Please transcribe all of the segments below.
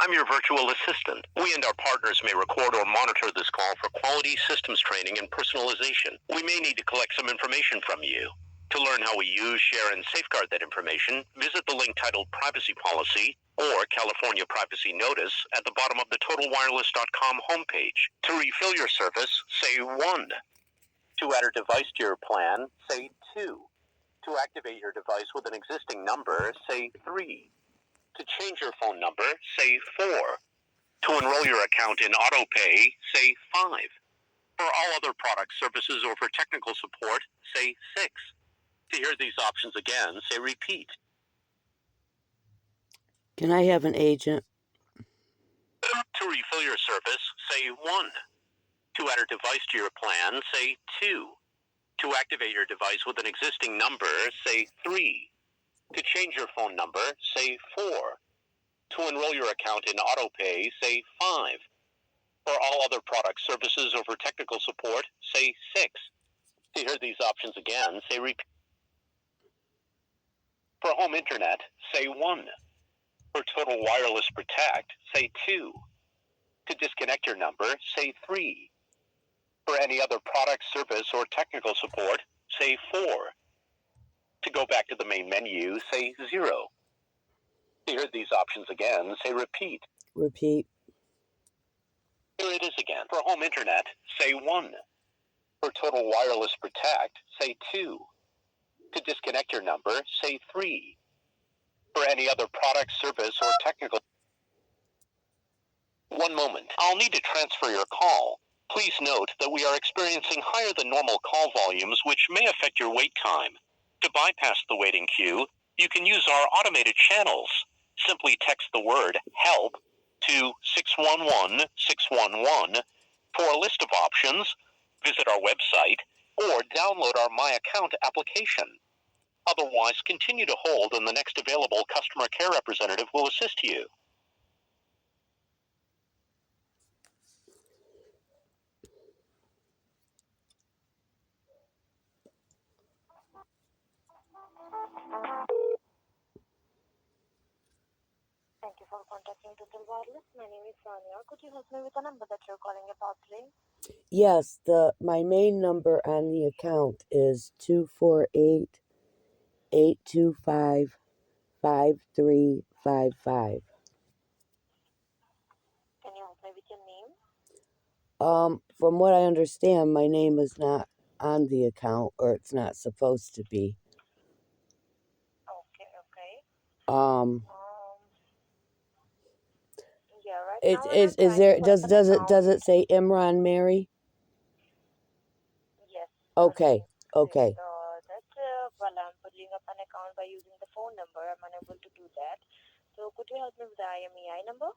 I'm your virtual assistant. We and our partners may record or monitor this call for quality systems training and personalization. We may need to collect some information from you. To learn how we use, share, and safeguard that information, visit the link titled Privacy Policy or California Privacy Notice at the bottom of the TotalWireless.com homepage. To refill your service, say 1. To add a device to your plan, say 2. To activate your device with an existing number, say 3. To change your phone number, say 4. To enroll your account in AutoPay, say 5. For all other products, services, or for technical support, say 6. To hear these options again, say repeat. Can I have an agent? To refill your service, say 1. To add a device to your plan, say 2. To activate your device with an existing number, say 3. To change your phone number, say 4. To enroll your account in AutoPay, say 5. For all other products, services, or for technical support, say 6. To hear these options again, say repeat. For home internet, say 1. For Total Wireless Protect, say 2. To disconnect your number, say 3. For any other product, service, or technical support, say 4. To go back to the main menu, say 0. To hear these options again, say repeat. Repeat. Here it is again. For home internet, say 1. For Total Wireless Protect, say 2. To disconnect your number, say 3. For any other product, service, or technical... One moment. I'll need to transfer your call. Please note that we are experiencing higher than normal call volumes, which may affect your wait time. To bypass the waiting queue, you can use our automated channels. Simply text the word HELP to 611-611 for a list of options, visit our website, or download our My Account application. Otherwise, continue to hold and the next available customer care representative will assist you. Thank you for contacting Total Wireless. My name is Sonia. Could you help me with the number that you're calling about today? Yes, my main number on the account is 248-825-5355. Can you help me with your name? From what I understand, my name is not on the account, or it's not supposed to be. Okay. Yeah, right Is now there does it say Imran Mary? Yes. Okay. Okay. While I'm putting up an account by using the phone number, I'm unable to do that. So could you help me with the IMEI number?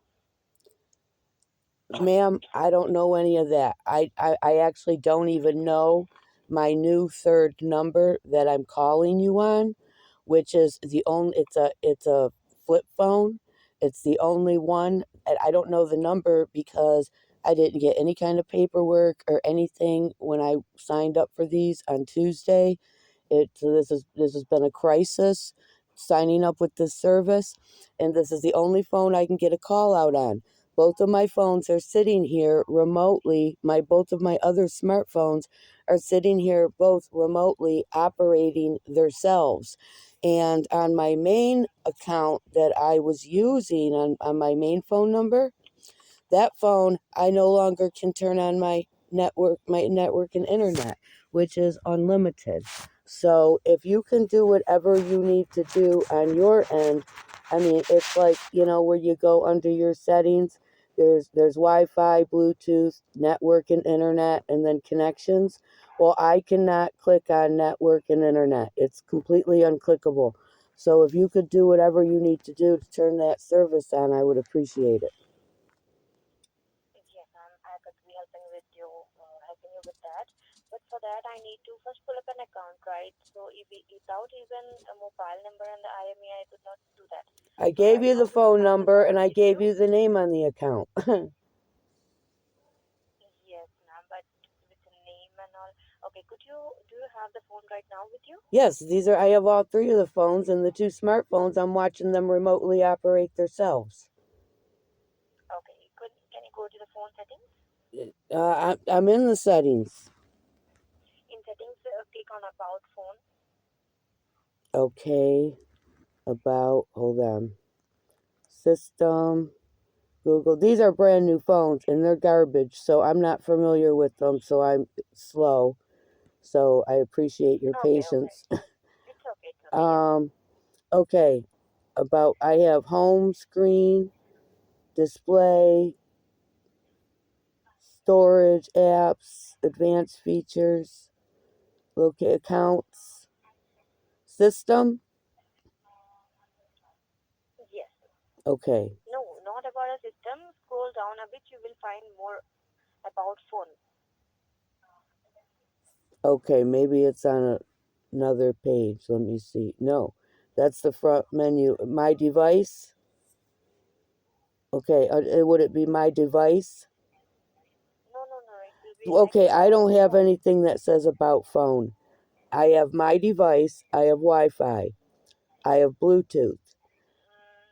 Ma'am, I don't know any of that. I actually don't even know my new third number that I'm calling you on, which is it's a flip phone. It's the only one. And I don't know the number because I didn't get any kind of paperwork or anything when I signed up for these on Tuesday. This has been a crisis signing up with this service, and this is the only phone I can get a call out on. Both of my phones are sitting here remotely. Both of my other smartphones are sitting here both remotely operating themselves. And on my main account that I was using on my main phone number, that phone, I no longer can turn on my network and internet, which is unlimited. So if you can do whatever you need to do on your end, I mean, it's like, where you go under your settings, there's Wi-Fi, Bluetooth, network and internet, and then connections. Well, I cannot click on network and internet. It's completely unclickable. So if you could do whatever you need to do to turn that service on, I would appreciate it. Yes, I could be helping you with that. But for that, I need to first pull up an account, right? So without even a mobile number and the IMEI, I could not do that. I gave you the phone number and I gave you the name on the account. Yes, ma'am, but with the name and all. Okay, do you have the phone right now with you? Yes, I have all three of the phones, and the two smartphones, I'm watching them remotely operate themselves. phone settings? I'm in the settings. In settings, click on about phone. Okay. About, hold on. System, Google. These are brand new phones and they're garbage, so I'm not familiar with them, so I'm slow. So I appreciate your Okay. patience. It's okay. Yeah. Okay. About, I have home screen, display, storage, apps, advanced features, locate accounts, system. Yes. Okay. No, not about a system. Scroll down a bit, you will find more about phone. Okay, maybe it's on another page. Let me see. No, that's the front menu. My device. Okay, would it be my device? No. It will be like Okay, I don't have phone. anything that says about phone. I have my device. I have Wi-Fi. I have Bluetooth,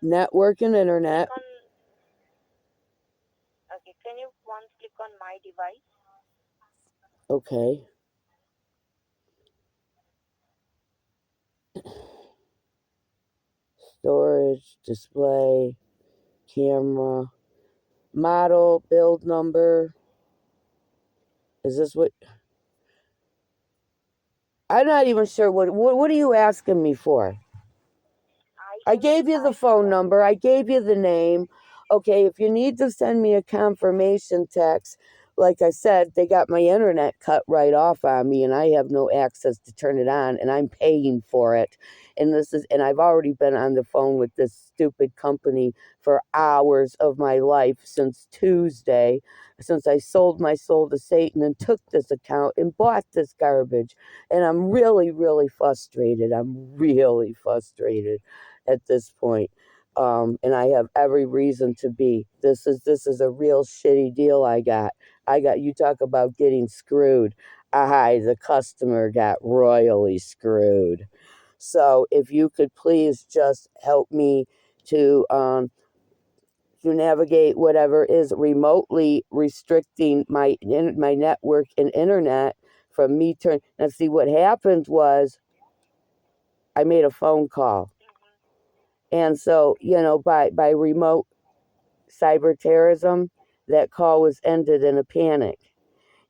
network and internet. Okay, can you once click on my device? Okay. Storage, display, camera, model, build number. Is this what? I'm not even sure. What are you asking me for? I gave you the phone number. I gave you the name. Okay, if you need to send me a confirmation text, like I said, they got my internet cut right off on me and I have no access to turn it on and I'm paying for it. And I've already been on the phone with this stupid company for hours of my life since Tuesday, since I sold my soul to Satan and took this account and bought this garbage. And I'm really, really frustrated. I'm really frustrated at this point. And I have every reason to be. This is a real shitty deal I got. You talk about getting screwed. The customer got royally screwed. So if you could please just help me to navigate whatever is remotely restricting my network and internet from me turn. Now see what happened was I made a phone call. And so, by remote cyber terrorism, that call was ended in a panic.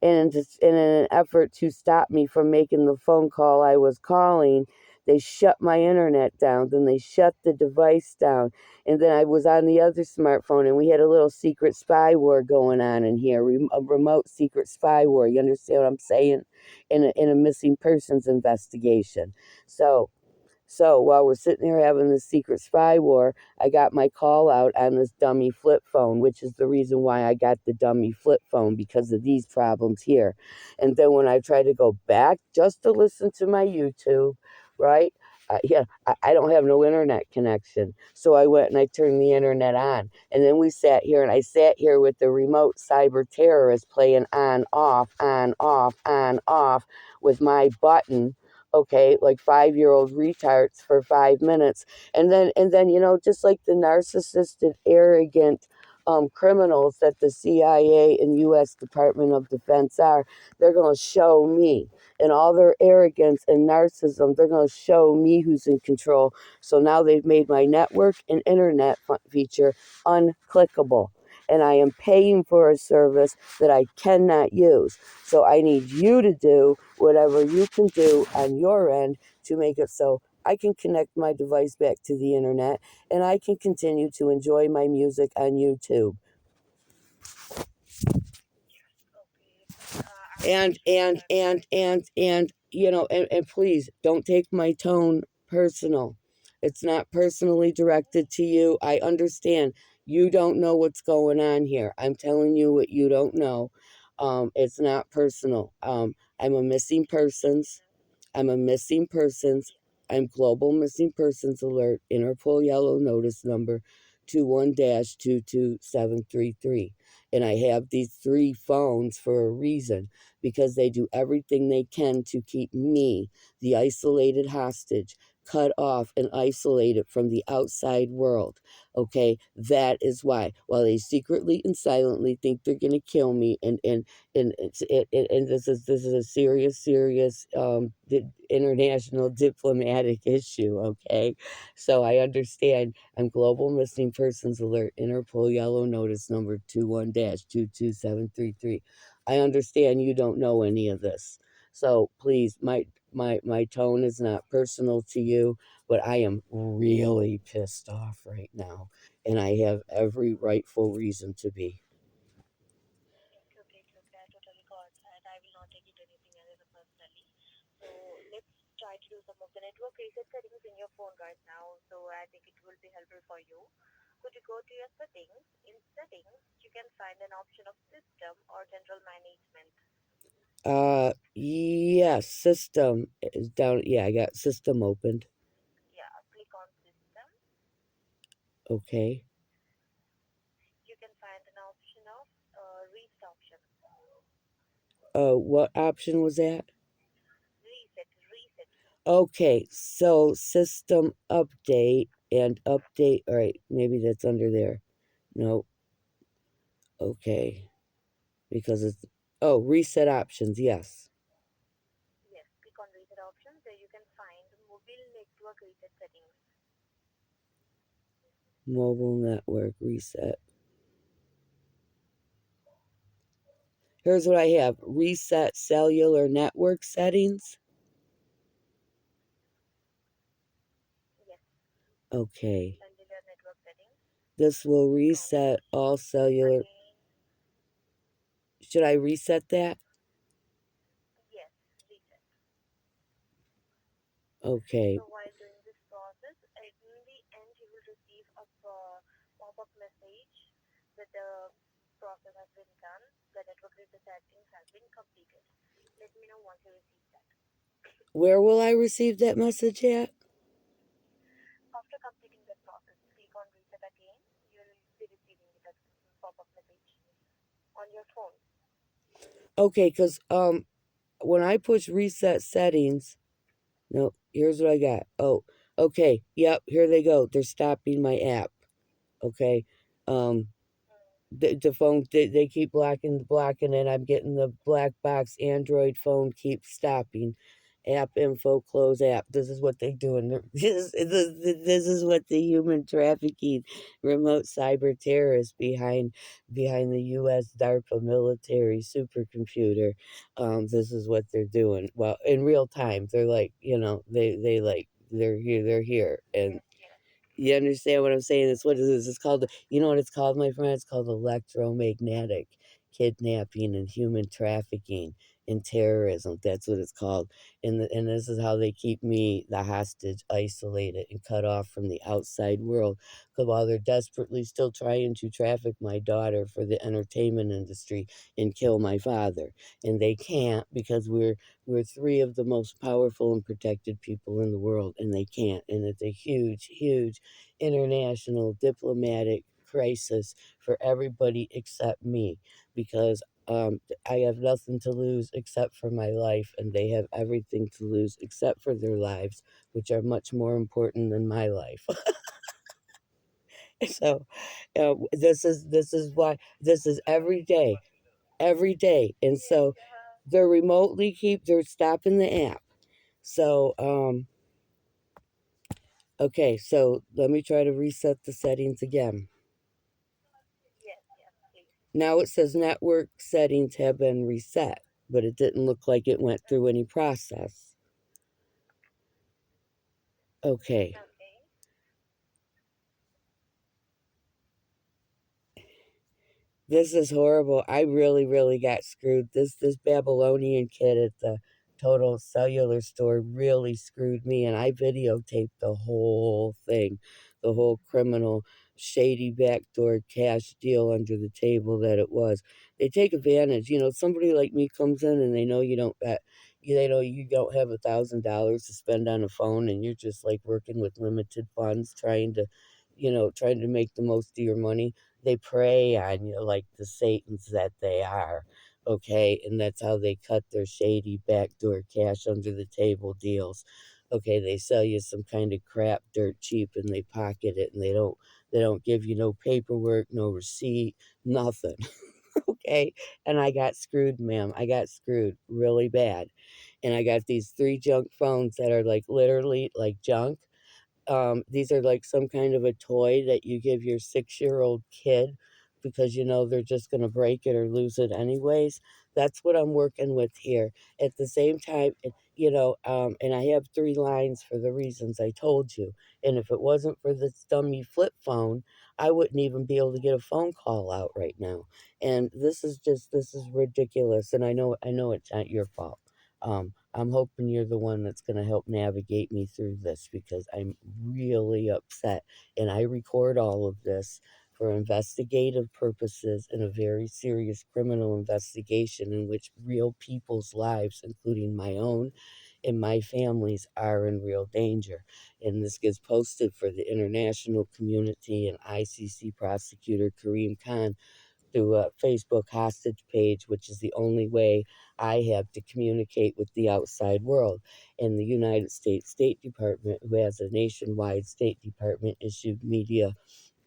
And in an effort to stop me from making the phone call I was calling, they shut my internet down. Then they shut the device down. And then I was on the other smartphone and we had a little secret spy war going on in here, a remote secret spy war. You understand what I'm saying? In a missing persons investigation. So while we're sitting here having this secret spy war, I got my call out on this dummy flip phone, which is the reason why I got the dummy flip phone, because of these problems here. And then when I tried to go back just to listen to my YouTube, right? I don't have no internet connection. So I went and I turned the internet on. And then we sat here and I sat here with the remote cyber terrorist playing on, off with my button, okay, like 5-year-old retards for 5 minutes. And then, just like the narcissistic, arrogant criminals that the CIA and U.S. Department of Defense are, they're going to show me. And all their arrogance and narcissism, they're going to show me who's in control. So now they've made my network and internet feature unclickable. And I am paying for a service that I cannot use. So I need you to do whatever you can do on your end to make it so I can connect my device back to the internet and I can continue to enjoy my music on YouTube. And please don't take my tone personal. It's not personally directed to you. I understand you don't know what's going on here. I'm telling you what you don't know. It's not personal. I'm a missing persons. I'm global missing persons alert, Interpol Yellow Notice number 21-22733. And I have these 3 phones for a reason, because they do everything they can to keep me, the isolated hostage, cut off and isolated from the outside world. Okay, that is why. While they secretly and silently think they're gonna kill me, and this is a serious international diplomatic issue. Okay, so I understand. I'm Global Missing Persons Alert, Interpol Yellow Notice number 21-22733. I understand you don't know any of this. So please, my tone is not personal to you, but I am really pissed off right now, and I have every rightful reason to be. It's okay. I totally got that. I will not take it anything as personally. So let's try to do some of the network reset settings in your phone right now. So I think it will be helpful for you. Could you go to your settings? In settings, you can find an option of system or general management. Yes, system is down. Yeah, I got system opened. Yeah, click on system. Okay. You can find an option of reset option. What option was that? Reset. Okay, so system update and update. All right, maybe that's under there. No. Okay, because it's reset options. Yes, Yes, click on reset options. There you can find mobile network reset settings. mobile network reset. Here's what I have: reset cellular network settings. Yes, Okay, cellular network settings. this will Click on reset all cellular. again. Should I reset that? Yes, reset. Okay. So while doing this process, in the end you will receive a pop-up message that the process has been done. The network reset settings has been completed. Let me know once you receive that. Where will I receive that message at? After completing that process, click on reset again. You'll be receiving the pop-up message on your phone. Okay, because when I push reset settings, no, here's what I got. Oh, okay, yep, here they go. They're stopping my app. Okay, um, the phone they keep blocking it. I'm getting the black box Android phone keeps stopping. App info close app. This is what they do, and this is what the human trafficking remote cyber terrorists behind the U.S. DARPA military supercomputer. This is what they're doing. Well, in real time, they're like, they like they're here, and Yes, yes. you understand what I'm saying? It's what it is. It's called, you know what it's called, my friend? It's called electromagnetic kidnapping and human trafficking and terrorism. That's what it's called. And this is how they keep me, the hostage, isolated and cut off from the outside world. Because while they're desperately still trying to traffic my daughter for the entertainment industry and kill my father. And they can't because we're three of the most powerful and protected people in the world, and they can't. And it's a huge international diplomatic crisis for everybody except me, because I have nothing to lose except for my life, and they have everything to lose except for their lives, which are much more important than my life. So this is why this is every day, and Yes, so they're stopping the app. So okay, so let me try to reset the settings again. yes, please. Now it says network settings have been reset, but it didn't look like it went through any process. Okay. Okay. This is horrible. I really got screwed. This Babylonian kid at the Total Cellular store really screwed me, and I videotaped the whole thing, the whole criminal, shady backdoor cash deal under the table that it was. They take advantage. Somebody like me comes in and they know you don't they know you don't have $1,000 to spend on a phone, and you're just like working with limited funds, trying to make the most of your money. They prey on you like the Satans that they are, okay? And that's how they cut their shady backdoor cash under the table deals. Okay, they sell you some kind of crap dirt cheap and they pocket it, and they don't give you no paperwork, no receipt, nothing. Okay, and I got screwed, ma'am. I got screwed really bad. And I got these 3 junk phones that are like literally like junk. These are like some kind of a toy that you give your 6-year-old kid because you know they're just going to break it or lose it anyways. That's what I'm working with here. At the same time, and I have 3 lines for the reasons I told you. And if it wasn't for this dummy flip phone, I wouldn't even be able to get a phone call out right now. And this is ridiculous. And I know it's not your fault. I'm hoping you're the one that's going to help navigate me through this because I'm really upset. And I record all of this for investigative purposes in a very serious criminal investigation in which real people's lives, including my own and my family's, are in real danger. And this gets posted for the international community and ICC prosecutor Karim through a Facebook hostage page, which is the only way I have to communicate with the outside world. And the United States State Department, who has a nationwide State Department issued media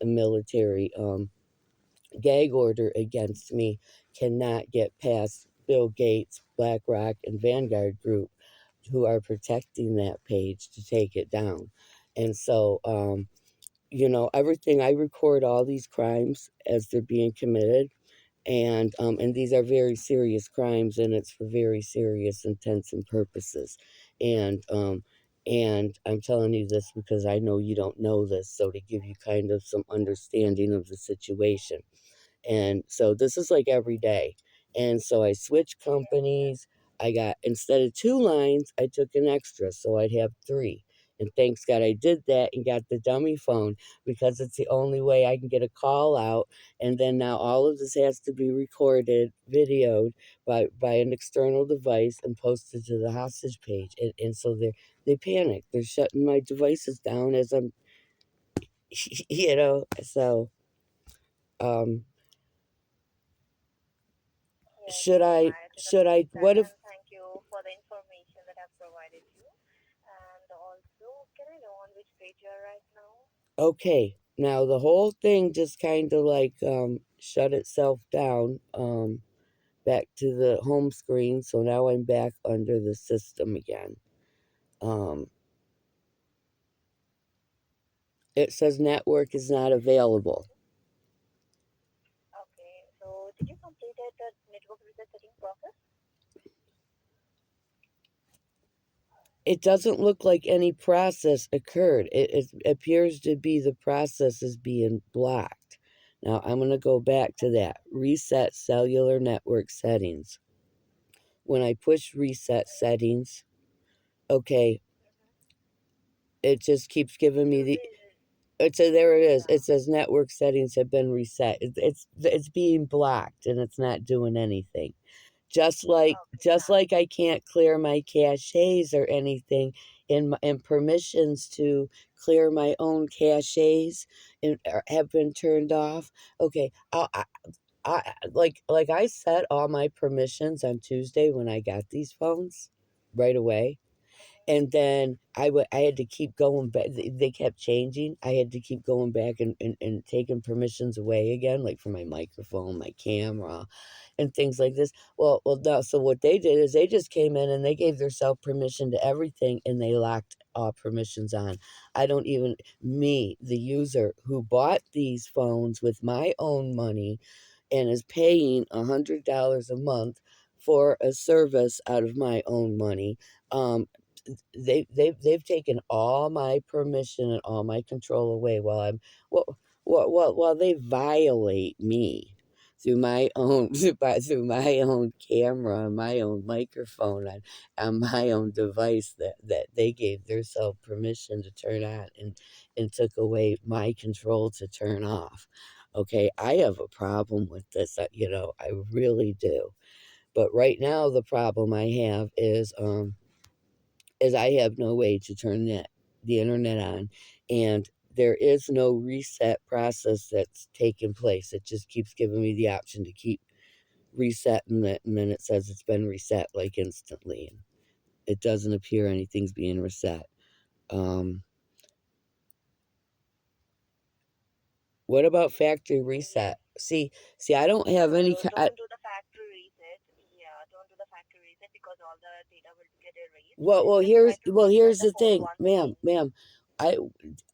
and military gag order against me, cannot get past Bill Gates, BlackRock, and Vanguard Group, who are protecting that page, to take it down. And so, everything, I record all these crimes as they're being committed, and these are very serious crimes, and it's for very serious intents and purposes. And um and I'm telling you this because I know you don't know this, so to give you kind of some understanding of the situation. And so this is like every day. And so I switched companies. I got, instead of 2 lines, I took an extra, so I'd have 3. And thanks God I did that and got the dummy phone because it's the only way I can get a call out. And then now all of this has to be recorded, videoed by an external device and posted to the hostage page. And so they panic. They're shutting my devices down as I'm, so um, Yes, should ma'am, I, I totally understand, what if, and thank you for the information that I've provided you. And also, can I know on which page you are right now? okay, now the whole thing just kind of like shut itself down back to the home screen, so now I'm back under the system again. Um, it says network is not available. Okay, so did you completed the network reset setting process? It doesn't look like any process occurred. It appears to be the process is being blocked. Now I'm going to go back to that. Reset cellular network settings. When I push reset settings, okay, it just keeps giving me You'll the, be, there it is. yeah. It says network settings have been reset. It's being blocked and it's not doing anything. Okay, Just ma'am. like I can't clear my caches or anything, and permissions to clear my own caches have been turned off. Okay, like I set all my permissions on Tuesday when I got these phones right away. And then I had to keep going back. They kept changing. I had to keep going back and taking permissions away again, like for my microphone, my camera, and things like this. Well, no. So what they did is they just came in and they gave themselves permission to everything, and they locked all permissions on. I don't even, me, the user who bought these phones with my own money and is paying $100 a month for a service out of my own money. Um, they've taken all my permission and all my control away while I'm, while they violate me through my own through my own camera and my own microphone on my own device that they gave themselves permission to turn on, and took away my control to turn off. Okay, I have a problem with this, I really do. But right now the problem I have is I have no way to turn the internet on, and there is no reset process that's taking place. It just keeps giving me the option to keep resetting it, and then it says it's been reset like instantly. it doesn't appear anything's being reset. What about factory reset? See, I don't have any. Don't do the factory reset. Yeah, don't do the factory reset because all the data will get erased. Well, Just try to here's restart the the phone thing, once ma'am, again.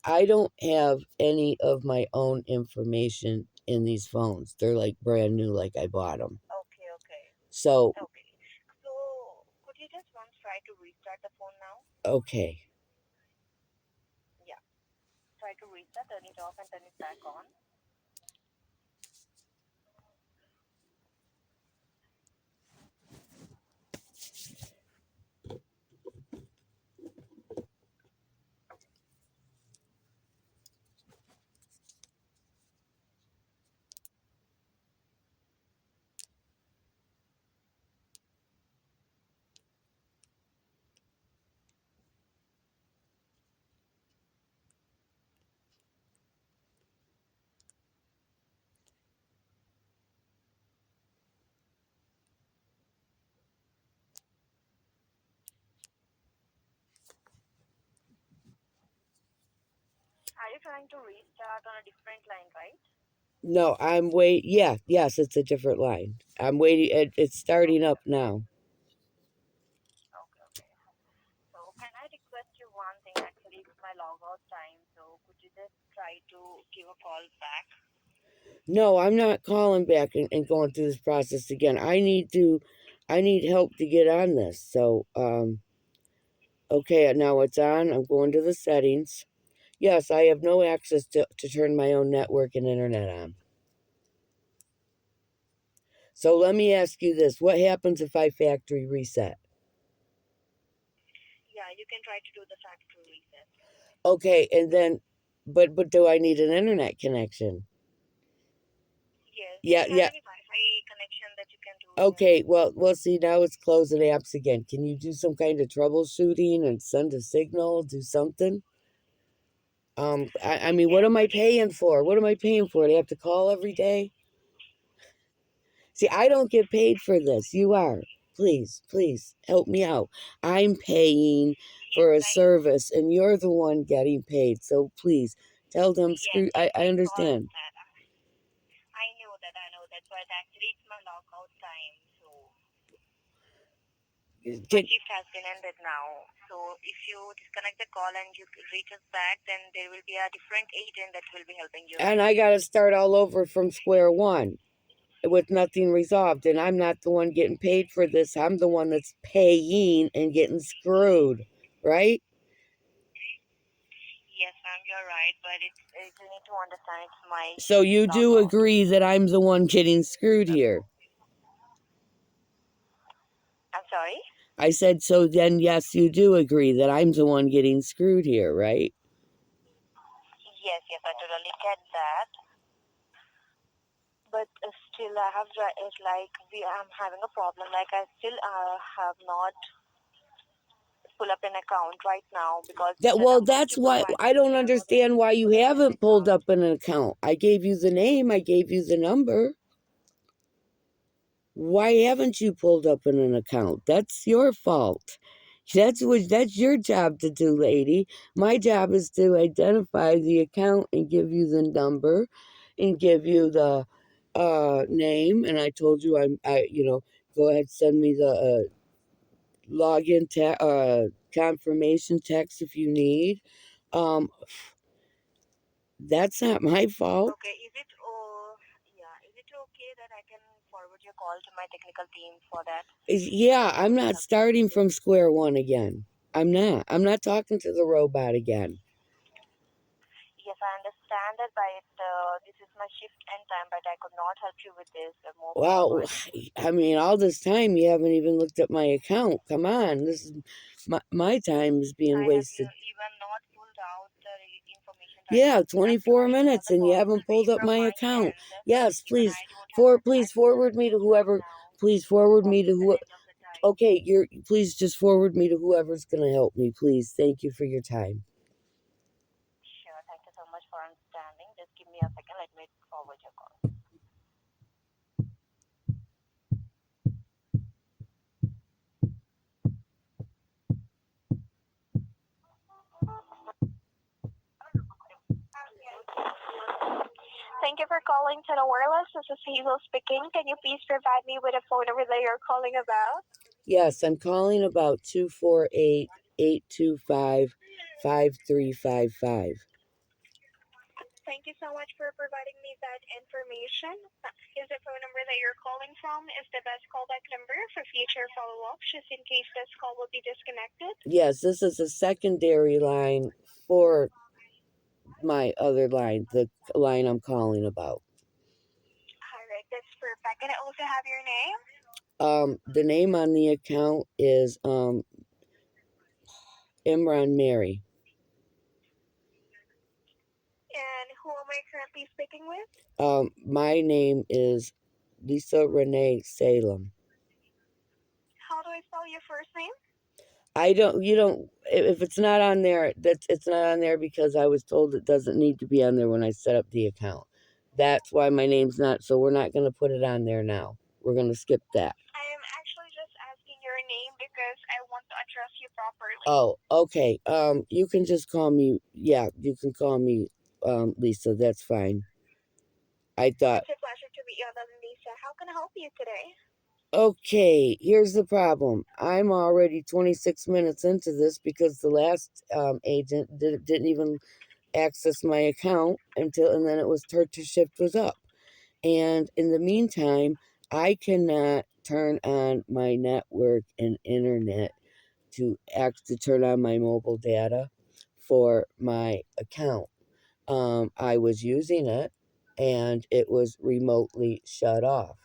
I don't have any of my own information in these phones. They're like brand new, like I bought them. Okay, okay, So, okay. So, could you just once try to restart the phone now? okay. Yeah, try to restart, turn it off and turn it back on. Are you trying to restart on a different line, right? No, I'm wait. Yeah, yes, it's a different line. I'm waiting. It's starting Okay, up now. okay, okay. So, can I request you one thing? Actually, it's my logout time. So, could you just try to give a call back? No, I'm not calling back and going through this process again. I need help to get on this. So, okay, now it's on. I'm going to the settings. Yes, I have no access to turn my own network and internet on. So let me ask you this. What happens if I factory reset? Yeah, you can try to do the factory reset. Okay, and then, but do I need an internet connection? Yes, do Yeah, you have yeah. any Wi-Fi connection that you can do? Okay, well, see, now it's closing apps again. Can you do some kind of troubleshooting and send a signal, do something? I mean, what Yes, am I if paying for? What am I paying for? Do I have to call every day? See, I don't get paid for this. You are. Please help me out. I'm paying yes, for a service and you're the one getting paid. So please tell them yes, screw yes, I I got understand. that. I know that, but actually it's my logout time, so my Can, shift has been ended now. So if you disconnect the call and you reach us back, then there will be a different agent that will be helping you, and right? I gotta start all over from square one with nothing resolved. And I'm not the one getting paid for this. I'm the one that's paying and getting screwed. Right? Yes, ma'am, you're right, but you need to understand it's my So shift you do logout. agree that I'm the one getting screwed here. I'm sorry? I said, so then, yes, you do agree that I'm the one getting screwed here, right? Yes, yes, I totally get that. But still, I have it's like I'm having a problem. Like I still have not pull up an account right now because the number that That's you why provided I me, don't I'm not able understand to why you pull up an haven't pulled account. up an account. I gave you the name, I gave you the number. Why haven't you pulled up in an account? That's your fault. That's your job to do, lady. My job is to identify the account and give you the number and give you the name. And I told you go ahead, send me the login confirmation text if you need. Um, that's not my fault. Okay, is it okay that I can forward your call to my technical team for that? Yeah, So I'm to not help you with starting this. from square one again. I'm not. I'm not talking to the robot again. Yes, I understand that, but this is my shift end time, but I could not help you with this more Well, forward. I mean, all this time you haven't even looked at my account. Come on, this is my time is being I have wasted. even not pulled out the information right Yeah, now. I'm 24 pretty sure minutes the and you call will haven't be pulled up from my my account. end. Yes, Even please I don't have that please access to forward the me to system right whoever. now Please forward because me to it's the who. end of the time. Okay, please just forward me to whoever's going to help me, please. Thank you for your time. Sure, thank you so much for understanding. Just give me a second. Let me forward your call. Thank you for calling to the wireless. This is Hazel speaking. Can you please provide me with a phone number that you're calling about? Yes, I'm calling about 248-825-5355. Thank you so much for providing me that information. Is the phone number that you're calling from is the best callback number for future follow-up, just in case this call will be disconnected? Yes, this is a secondary line for my other line, the line I'm calling about. All right, that's perfect. Can I also have your name? The name on the account is Imran Mary. And who am I currently speaking with? My name is Lisa Renee Salem. How do I spell your first name? If it's not on there, it's not on there because I was told it doesn't need to be on there when I set up the account. That's why my name's not, so we're not going to put it on there now. We're going to skip that. I am actually just asking your name because I want to address you properly. Oh, okay. You can just call me, you can call me, Lisa, that's fine. I thought, It's a pleasure to meet you, Lisa. How can I help you today? okay, here's the problem. I'm already 26 minutes into this because the last agent didn't even access my account and then it was her shift was up. And in the meantime, I cannot turn on my network and internet to turn on my mobile data for my account. I was using it and it was remotely shut off,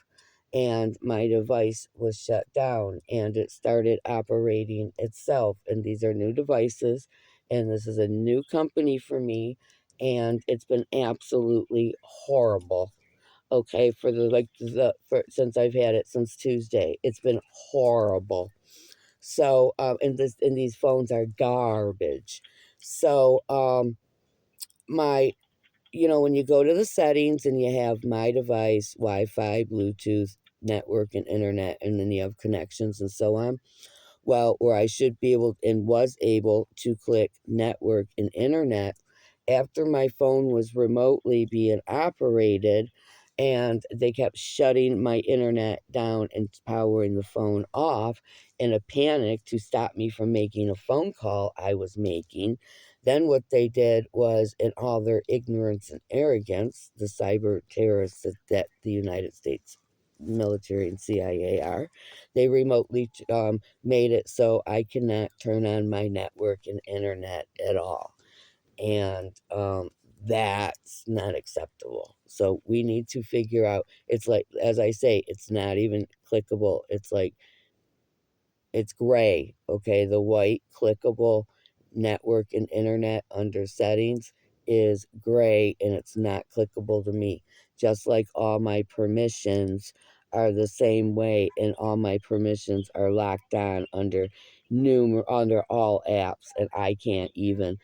and my device was shut down and it started operating itself. And these are new devices, and this is a new company for me, and it's been absolutely horrible. Okay, since I've had it since Tuesday, it's been horrible. So, and these phones are garbage. So, my when you go to the settings and you have my device, Wi-Fi, Bluetooth, network, and internet, and then you have connections and so on. Well, where I should be able and was able to click network and internet, after my phone was remotely being operated and they kept shutting my internet down and powering the phone off in a panic to stop me from making a phone call I was making. Then what they did was, in all their ignorance and arrogance, the cyber terrorists that the United States military and CIA are, they remotely made it so I cannot turn on my network and internet at all. And that's not acceptable. So we need to figure out, it's like, as I say, it's not even clickable. It's like, it's gray, okay? The white clickable network and internet under settings is gray, and it's not clickable to me. Just like all my permissions are the same way, and all my permissions are locked on under all apps, and I can't even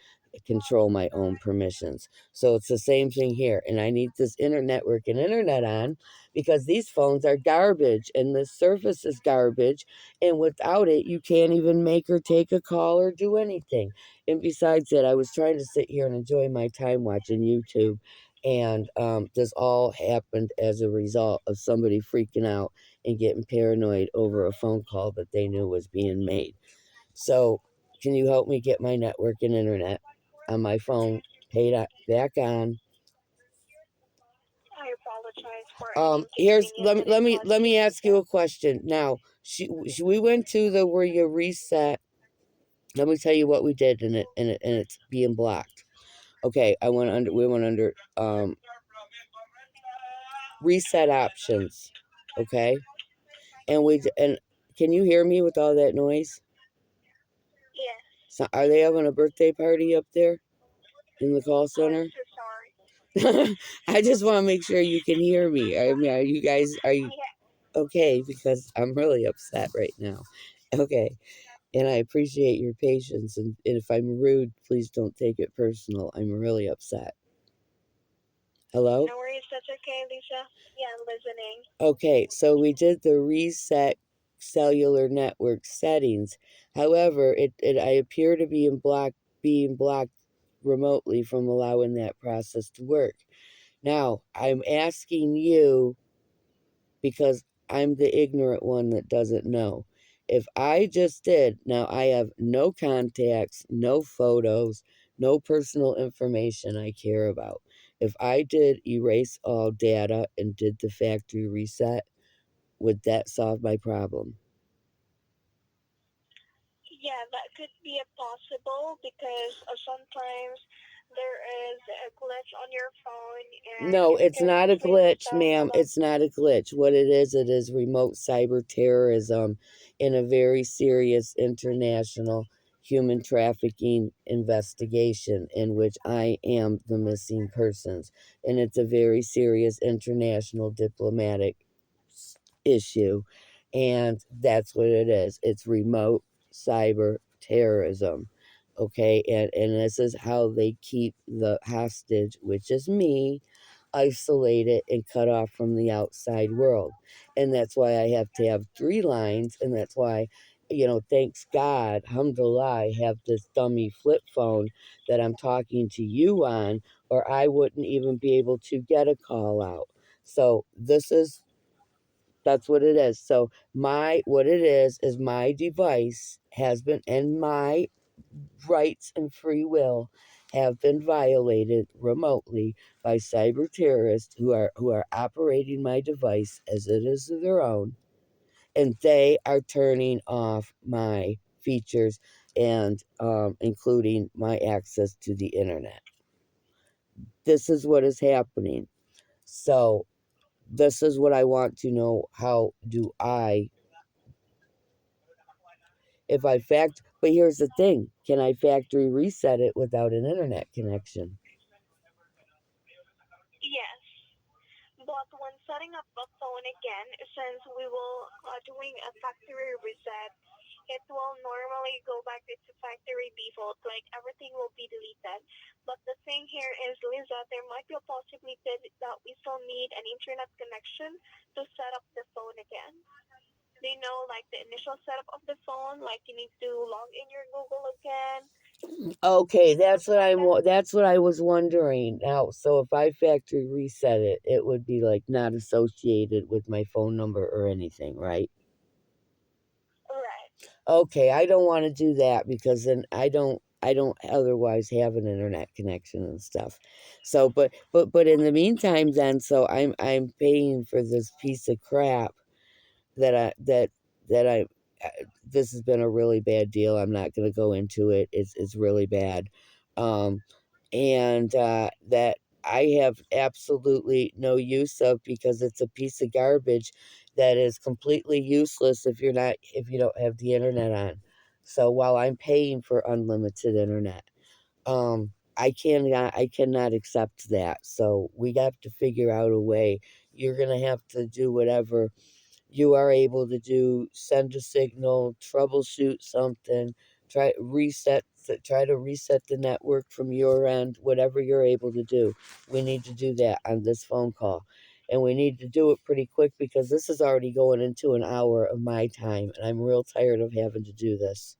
control my own permissions. So it's the same thing here, and I need this network and internet on because these phones are garbage and the service is garbage, and without it you can't even make or take a call or do anything. And besides that, I was trying to sit here and enjoy my time watching YouTube, and this all happened as a result of somebody freaking out and getting paranoid over a phone call that they knew was being made. So can you help me get my network and internet on my phone back on? I apologize for any Here's inconvenience let me ask you Lisa. a question. Now, we went to the where you reset. Let me tell you what we did, and it's being blocked. Okay, we went under reset options. Okay, and can you hear me with all that noise? Yes. So, are they having a birthday party up there in the call I'm center? so sorry. I just want to make sure you can hear me. I mean, are you Yeah. okay? Because I'm really upset right now. Okay, and I appreciate your patience. And if I'm rude, please don't take it personal. I'm really upset. Hello? No worries, that's okay, Lisa. Yeah, I'm listening. Okay, so we did the reset cellular network settings. However, I appear to be being blocked remotely from allowing that process to work. Now, I'm asking you because I'm the ignorant one that doesn't know. If I just did, now I have no contacts, no photos, no personal information I care about. If I did erase all data and did the factory reset, would that solve my problem? Yeah, that could be a possible because sometimes there is a glitch on your phone and No, it it's could not a freeze the glitch, phone ma'am. about. It's not a glitch. What it is remote cyber terrorism in a very serious international human trafficking investigation in which I am the missing persons. And it's a very serious international diplomatic issue. And that's what it is. It's remote cyber terrorism. Okay, and this is how they keep the hostage, which is me, isolated and cut off from the outside world. And that's why I have to have 3 lines, and that's why, thanks God, alhamdulillah, I have this dummy flip phone that I'm talking to you on, or I wouldn't even be able to get a call out. So that's what it is. So what it is my device has been, and my rights and free will have been violated remotely by cyber terrorists who are operating my device as it is their own, and they are turning off my features and including my access to the internet. This is what is happening. So this is what I want to know. How do I, but here's the thing, can I factory reset it without an internet connection? Yes, but when setting up a phone again, since we will doing a factory reset, it will normally go back to its factory default, like everything will be deleted. But the thing here is, Lisa, there might be a possibility that we still need an internet connection to set up the phone again. They know like the initial setup of the phone, like you need to log in your Google again, Okay, that's something what like that. that's what I was wondering. Now, so if I factory reset it, it would be like not associated with my phone number or anything, right? Right. Okay, I don't want to do that because then I don't otherwise have an internet connection and stuff. So, but in the meantime, then, so I'm paying for this piece of crap that I this has been a really bad deal. I'm not going to go into it. It's really bad, um, and that I have absolutely no use of because it's a piece of garbage that is completely useless if you don't have the internet on. So while I'm paying for unlimited internet, I cannot accept that. So we have to figure out a way. You're gonna have to do whatever you are able to do, send a signal, troubleshoot something, try to reset the network from your end, whatever you're able to do. We need to do that on this phone call. And we need to do it pretty quick because this is already going into an hour of my time, and I'm real tired of having to do this.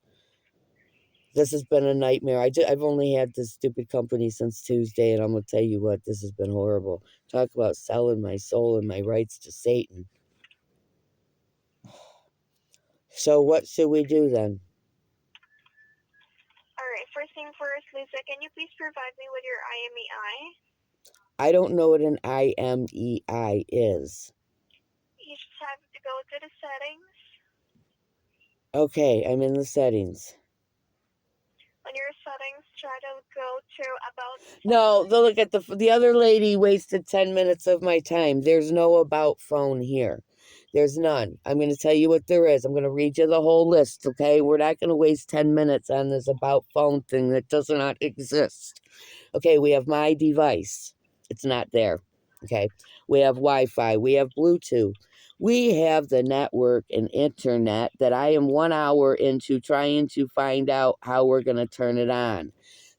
This has been a nightmare. I've only had this stupid company since Tuesday, and I'm going to tell you what, this has been horrible. Talk about selling my soul and my rights to Satan. So what should we do then? All right. First thing first, Lisa, can you please provide me with your IMEI? I don't know what an IMEI is. You just have to go to the settings. Okay, I'm in the settings. On your settings, try to go to about No, phone. look at the other lady wasted 10 minutes of my time. There's no about phone here. There's none. I'm going to tell you what there is. I'm going to read you the whole list, okay? We're not going to waste 10 minutes on this about phone thing that does not exist. Okay, we have my device. It's not there. Okay, we have Wi-Fi. We have Bluetooth. We have the network and internet that I am 1 hour into trying to find out how we're going to turn it on.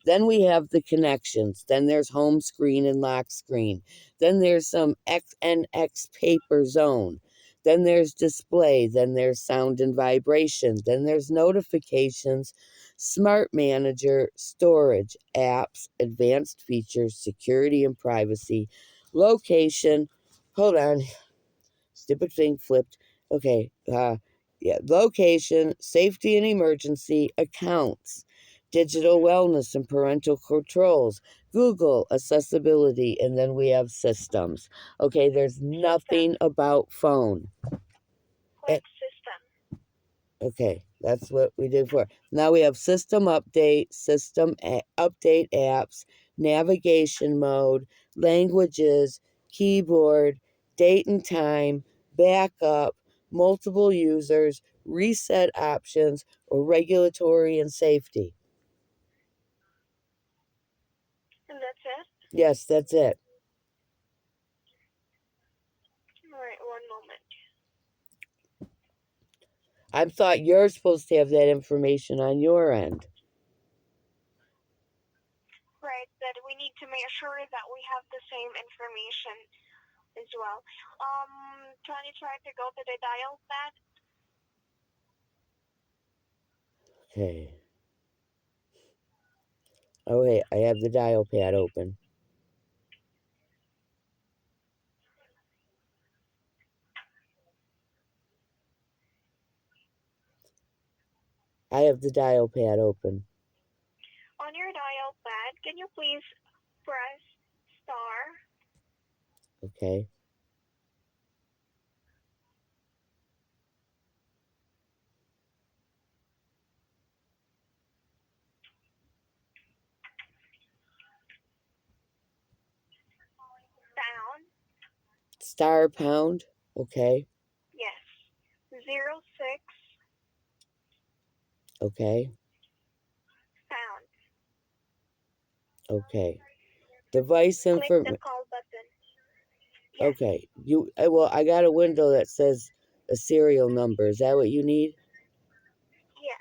Then we have the connections. Then there's home screen and lock screen. Then there's some XNX paper zone. Then there's display. Then there's sound and vibration. Then there's notifications, smart manager, storage, apps, advanced features, security and privacy, location. Hold on. Stupid thing flipped. Okay. Yeah. Location, safety and emergency, accounts, digital wellness and parental controls, Google, accessibility, and then we have systems. Okay. There's nothing about phone. Click system. Okay, that's what we did for. Now we have system update, update apps, navigation mode, languages, keyboard, date and time, backup, multiple users, reset options, or regulatory and safety. And that's it? Yes, that's it. Alright, one moment. I thought you're supposed to have that information on your end. Right, that we need to make sure that we have the same information as well. Can you try to go to the dial pad? Okay. Oh, wait, I have the dial pad open. I have the dial pad open. On your dial pad, can you please press star? Okay. Pound? Star pound. Okay. Yes. 06 Okay. pound. Okay. Device Click the information. call button. Yes. Okay. Well, I got a window that says a serial number. Is that what you need? Yes.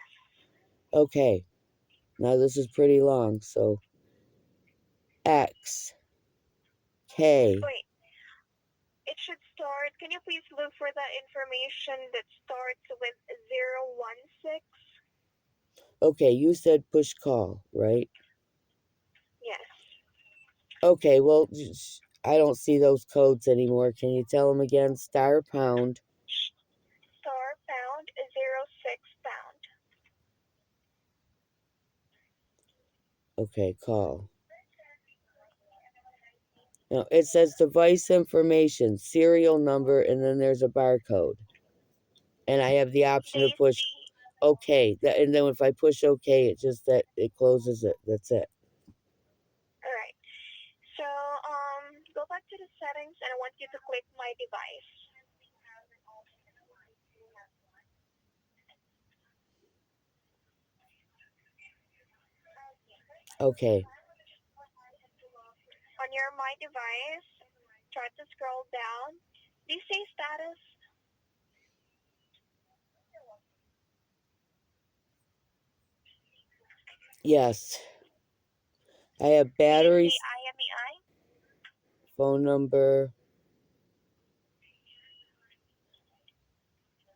Okay. Now this is pretty long. So X K. Wait. It should start. Can you please look for the information that starts with 016? Okay, you said push call, right? Yes. Okay, well, I don't see those codes anymore. Can you tell them again? Star pound. Star pound 06 pound. Okay, call. No, it says device information, serial number, and then there's a barcode. And I have the option to push OK. And then if I push OK, it just that it closes it. That's it. All right. So go back to the settings, and I want you to click my device. Okay. On your my device, try to scroll down. Do you see status? Yes. I have batteries. Do you see IMEI? Phone number.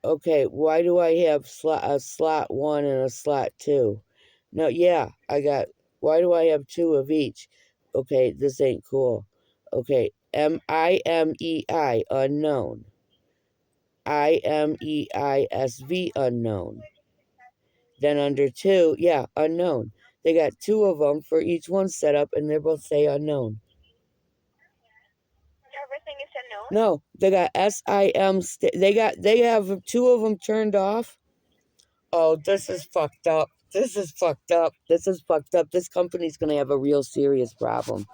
Okay, why do I have a slot 1 and a slot 2? No, yeah, why do I have 2 of each? Okay, this ain't cool. Okay, IMEI, unknown. IMEISV, unknown. Then under 2, yeah, unknown. They got 2 of them for each one set up, and they both say unknown. Everything is unknown? No, they got SIM. They have 2 of them turned off. Oh, this is fucked up. This is fucked up. This is fucked up. This company's gonna have a real serious problem.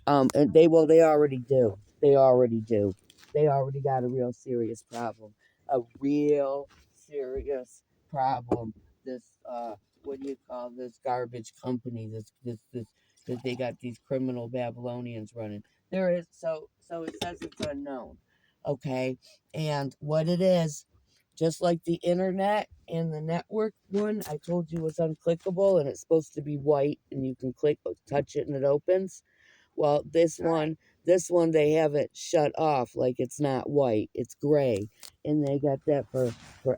And they already do. They already do. They already got a real serious problem. A real serious problem. This what do you call this garbage company? This that they got these criminal Babylonians running. There is so it says it's unknown. Okay. And what it is, just like the internet and the network one I told you was unclickable and it's supposed to be white and you can touch it and it opens. Well, this one they have it shut off, like it's not white, it's gray. And they got that for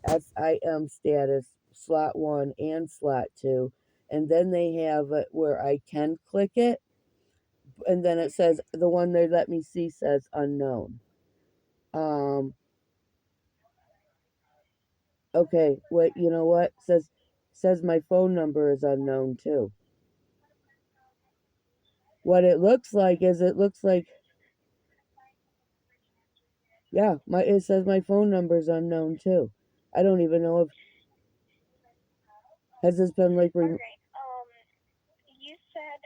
SIM status, slot 1 and slot 2. And then they have it where I can click it, and then it says the one they let me see says unknown. Okay, wait, you know what? Says my phone number is unknown too. What it looks like is yeah, it says my phone number is unknown too. I don't even know if has this been like Alright, you said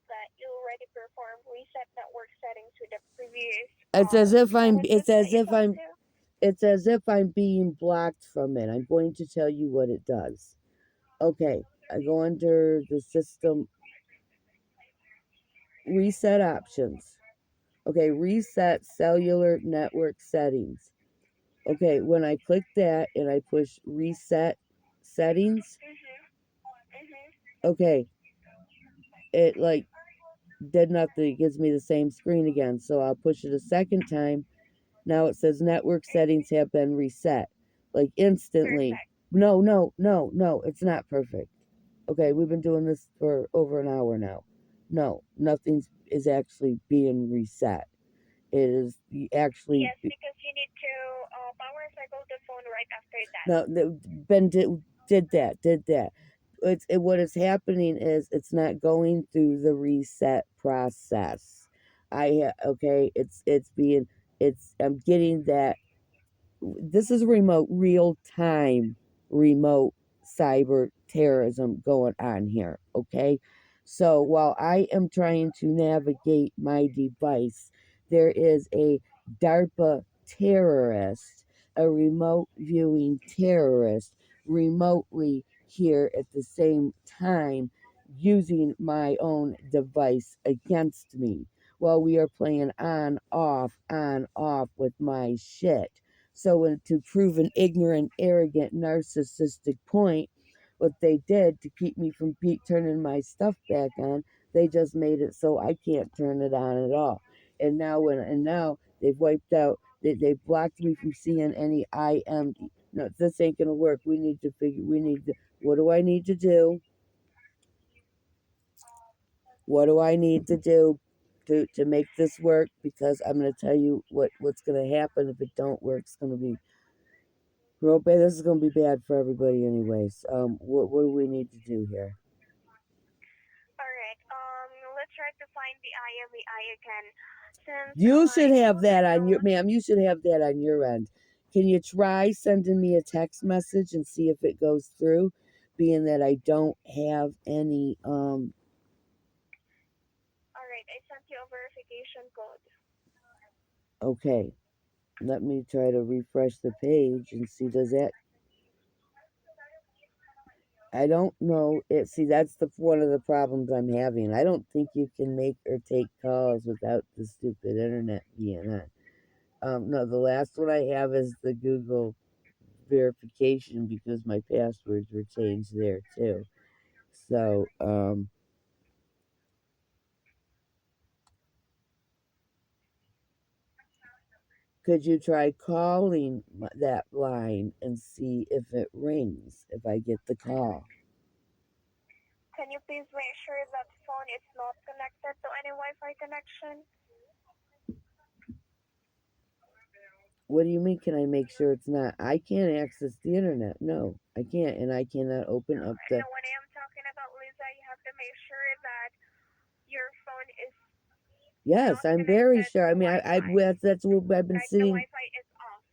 that you already performed reset network settings with the previous it's as if I'm challenges that you talked to. it's as if I'm being blocked from it. I'm going to tell you what it does. Okay, I go under the system reset options. Okay, reset cellular network settings. Okay, when I click that and I push reset settings, okay, it like did nothing. It gives me the same screen again. So I'll push it a second time. Now it says network settings have been reset. Like instantly. Perfect. No, it's not perfect. Okay, we've been doing this for over an hour now. No, nothing is actually being reset. It is actually. Yes, because you need to power cycle the phone right after that. No, Ben did that. What is happening is it's not going through the reset process. Okay, I'm getting that. This is real time remote cyber terrorism going on here. Okay, so while I am trying to navigate my device, there is a DARPA terrorist, a remote viewing terrorist, remotely here at the same time using my own device against me while we are playing on off with my shit. So to prove an ignorant, arrogant, narcissistic point, what they did to keep me from turning my stuff back on, they just made it so I can't turn it on at all. And now they've wiped out. They've blocked me from seeing any IM. No, this ain't gonna work. We need to. What do I need to do? What do I need to do to make this work? Because I'm gonna tell you what's gonna happen if it don't work. It's gonna be real bad. This is gonna be bad for everybody, anyways. What do we need to do here? Alright, let's try to find the IMEI again. Since You should have that on your known, ma'am. You should have that on your end. Can you try sending me a text message and see if it goes through? Being that I don't have any alright, I sent you a verification code. Okay, let me try to refresh the page and see does that. I don't know. See, that's one of the problems I'm having. I don't think you can make or take calls without the stupid internet being on. No, the last one I have is the Google verification because my passwords were changed there too. So, could you try calling that line and see if it rings if I get the call? Can you please make sure that phone is not connected to any Wi-Fi connection? What do you mean, can I make sure it's not? I can't access the internet. No, I can't. And I cannot open up the. No, when I am talking about Lisa, you have to make sure that your phone is Yes, not I'm very connected sure. I to mean, Wi-Fi. that's what I've been Like the sitting. Wi-Fi is off.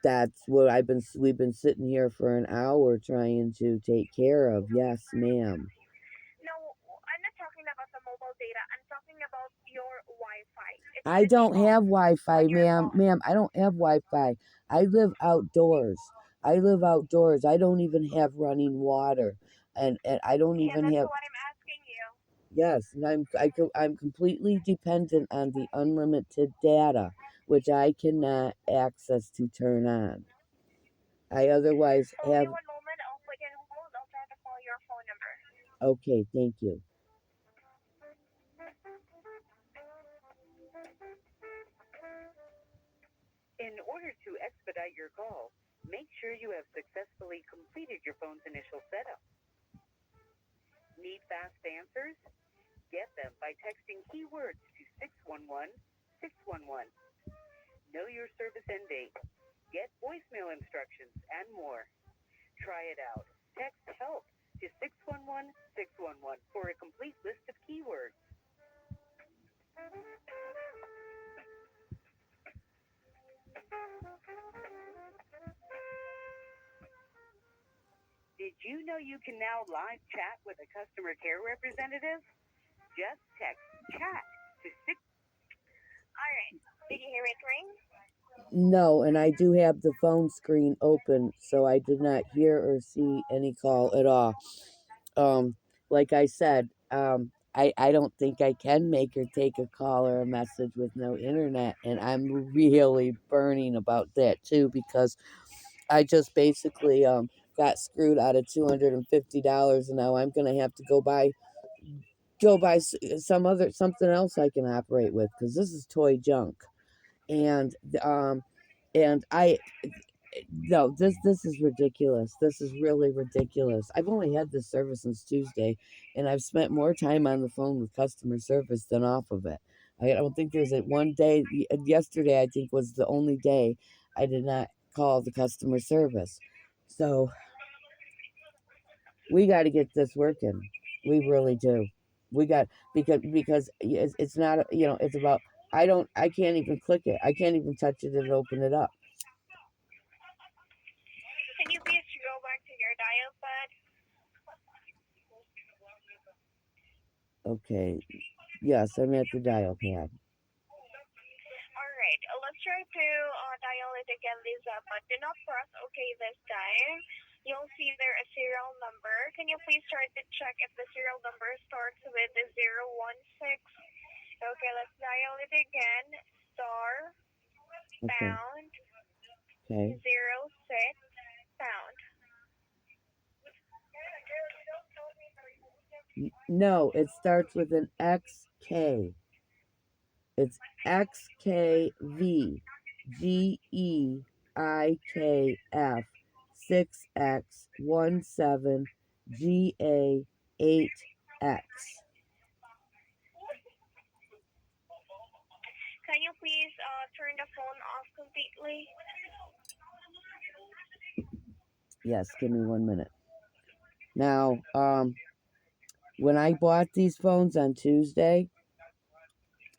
That's what we've been sitting here for an hour trying to take care of. Yes, ma'am. No, I'm not talking about the mobile data. I'm talking about your Wi-Fi. It I should be don't off have Wi-Fi, on your ma'am. phone. Ma'am, I don't have Wi-Fi. I live outdoors. I don't even have running water, and I don't Yeah, even that's have. what I'm asking you. Yes, and I'm completely dependent on the unlimited data, which I cannot access to turn on. I otherwise Only have. one moment. I'll put you on hold. I'll try to call your phone number. Okay, thank you. In order to expedite your call, make sure you have successfully completed your phone's initial setup. Need fast answers? Get them by texting keywords to 611-611. Know your service end date. Get voicemail instructions and more. Try it out. Text HELP to 611-611 for a complete list of keywords. Did you know you can now live chat with a customer care representative? Just text chat to 6. Alright. Did you hear it ring? No, and I do have the phone screen open, so I did not hear or see any call at all. Like I said, I don't think I can make her take a call or a message with no internet, and I'm really burning about that too, because I just basically got screwed out of $250, and now I'm gonna have to go buy something else I can operate with, because this is toy junk. And I no, this is ridiculous. This is really ridiculous. I've only had this service since Tuesday, and I've spent more time on the phone with customer service than off of it. I don't think there's a one day. Yesterday, I think, was the only day I did not call the customer service. So we got to get this working. We really do. We got because it's not, it's about. I can't even click it. I can't even touch it and open it up. Can you please go back to your dial pad? Okay. Yes, I'm at the dial pad. Alright, let's try to dial it again, Lisa, but do not press OK this time. You'll see there a serial number. Can you please try to check if the serial number starts with 016? Okay, let's dial it again. Star, Okay. pound, Okay. 06, pound. No, it starts with an XK. It's XKV GEIKF 6X17 GA8X. Can you please turn the phone off completely? Yes, give me 1 minute. Now, when I bought these phones on Tuesday,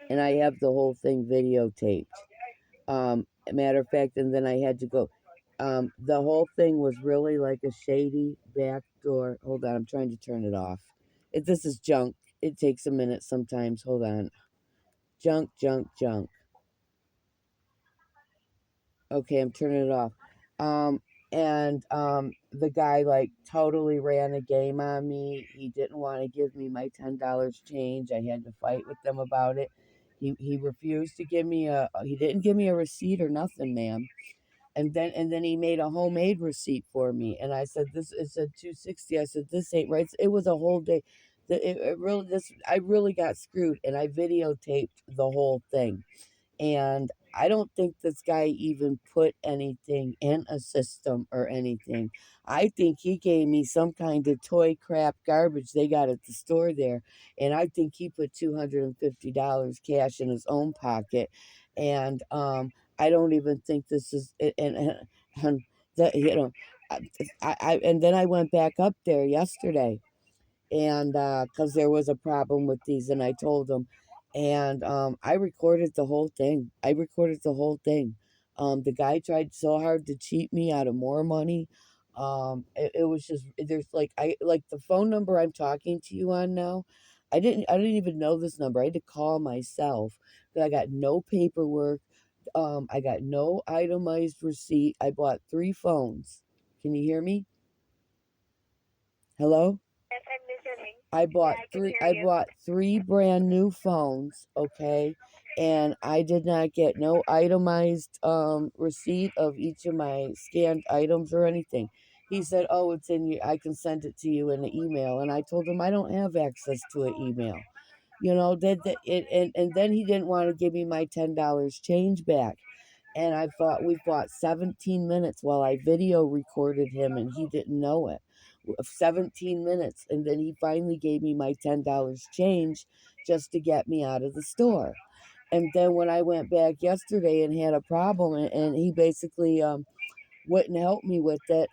and I have the whole thing videotaped. Matter of fact, and then I had to go. The whole thing was really like a shady back door. Hold on, I'm trying to turn it off. This is junk. It takes a minute sometimes. Hold on. Junk, junk, junk. Okay, I'm turning it off. The guy like totally ran a game on me. He didn't want to give me my $10 change. I had to fight with them about it. He refused to give me he didn't give me a receipt or nothing, ma'am. And then he made a homemade receipt for me, and I said it said $260. I said this ain't right. It was a whole day. I really got screwed, and I videotaped the whole thing. And I don't think this guy even put anything in a system or anything. I think he gave me some kind of toy crap garbage they got at the store there. And I think he put $250 cash in his own pocket. And I don't even think this is, and that, and then I went back up there yesterday, and because there was a problem with these, and I told them, and I recorded the whole thing. The guy tried so hard to cheat me out of more money. It was just, there's like the phone number I'm talking to you on now. I didn't even know this number. I had to call myself, but I got no paperwork. I got no itemized receipt. I bought 3 phones. Can you hear me? Hello? Yes, I'm listening. I bought Yeah, I can three. hear I you. bought 3 brand new phones. Okay, and I did not get no itemized receipt of each of my scanned items or anything. He said, "Oh, it's in you. I can send it to you in an email." And I told him I don't have access to an email. And then he didn't want to give me my $10 change back. And we fought 17 minutes while I video recorded him, and he didn't know it. 17 minutes. And then he finally gave me my $10 change just to get me out of the store. And then when I went back yesterday and had a problem, and he basically wouldn't help me with it.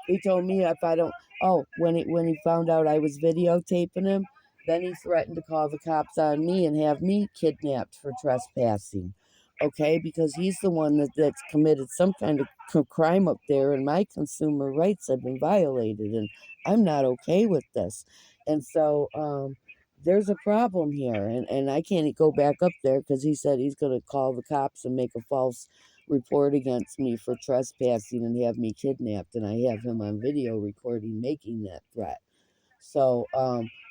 He told me if I don't. Oh, when he found out I was videotaping him, then he threatened to call the cops on me and have me kidnapped for trespassing. Okay, because he's the one that's committed some kind of crime up there, and my consumer rights have been violated, and I'm not okay with this. And so there's a problem here, and I can't go back up there because he said he's going to call the cops and make a false report against me for trespassing and have me kidnapped, and I have him on video recording making that threat. So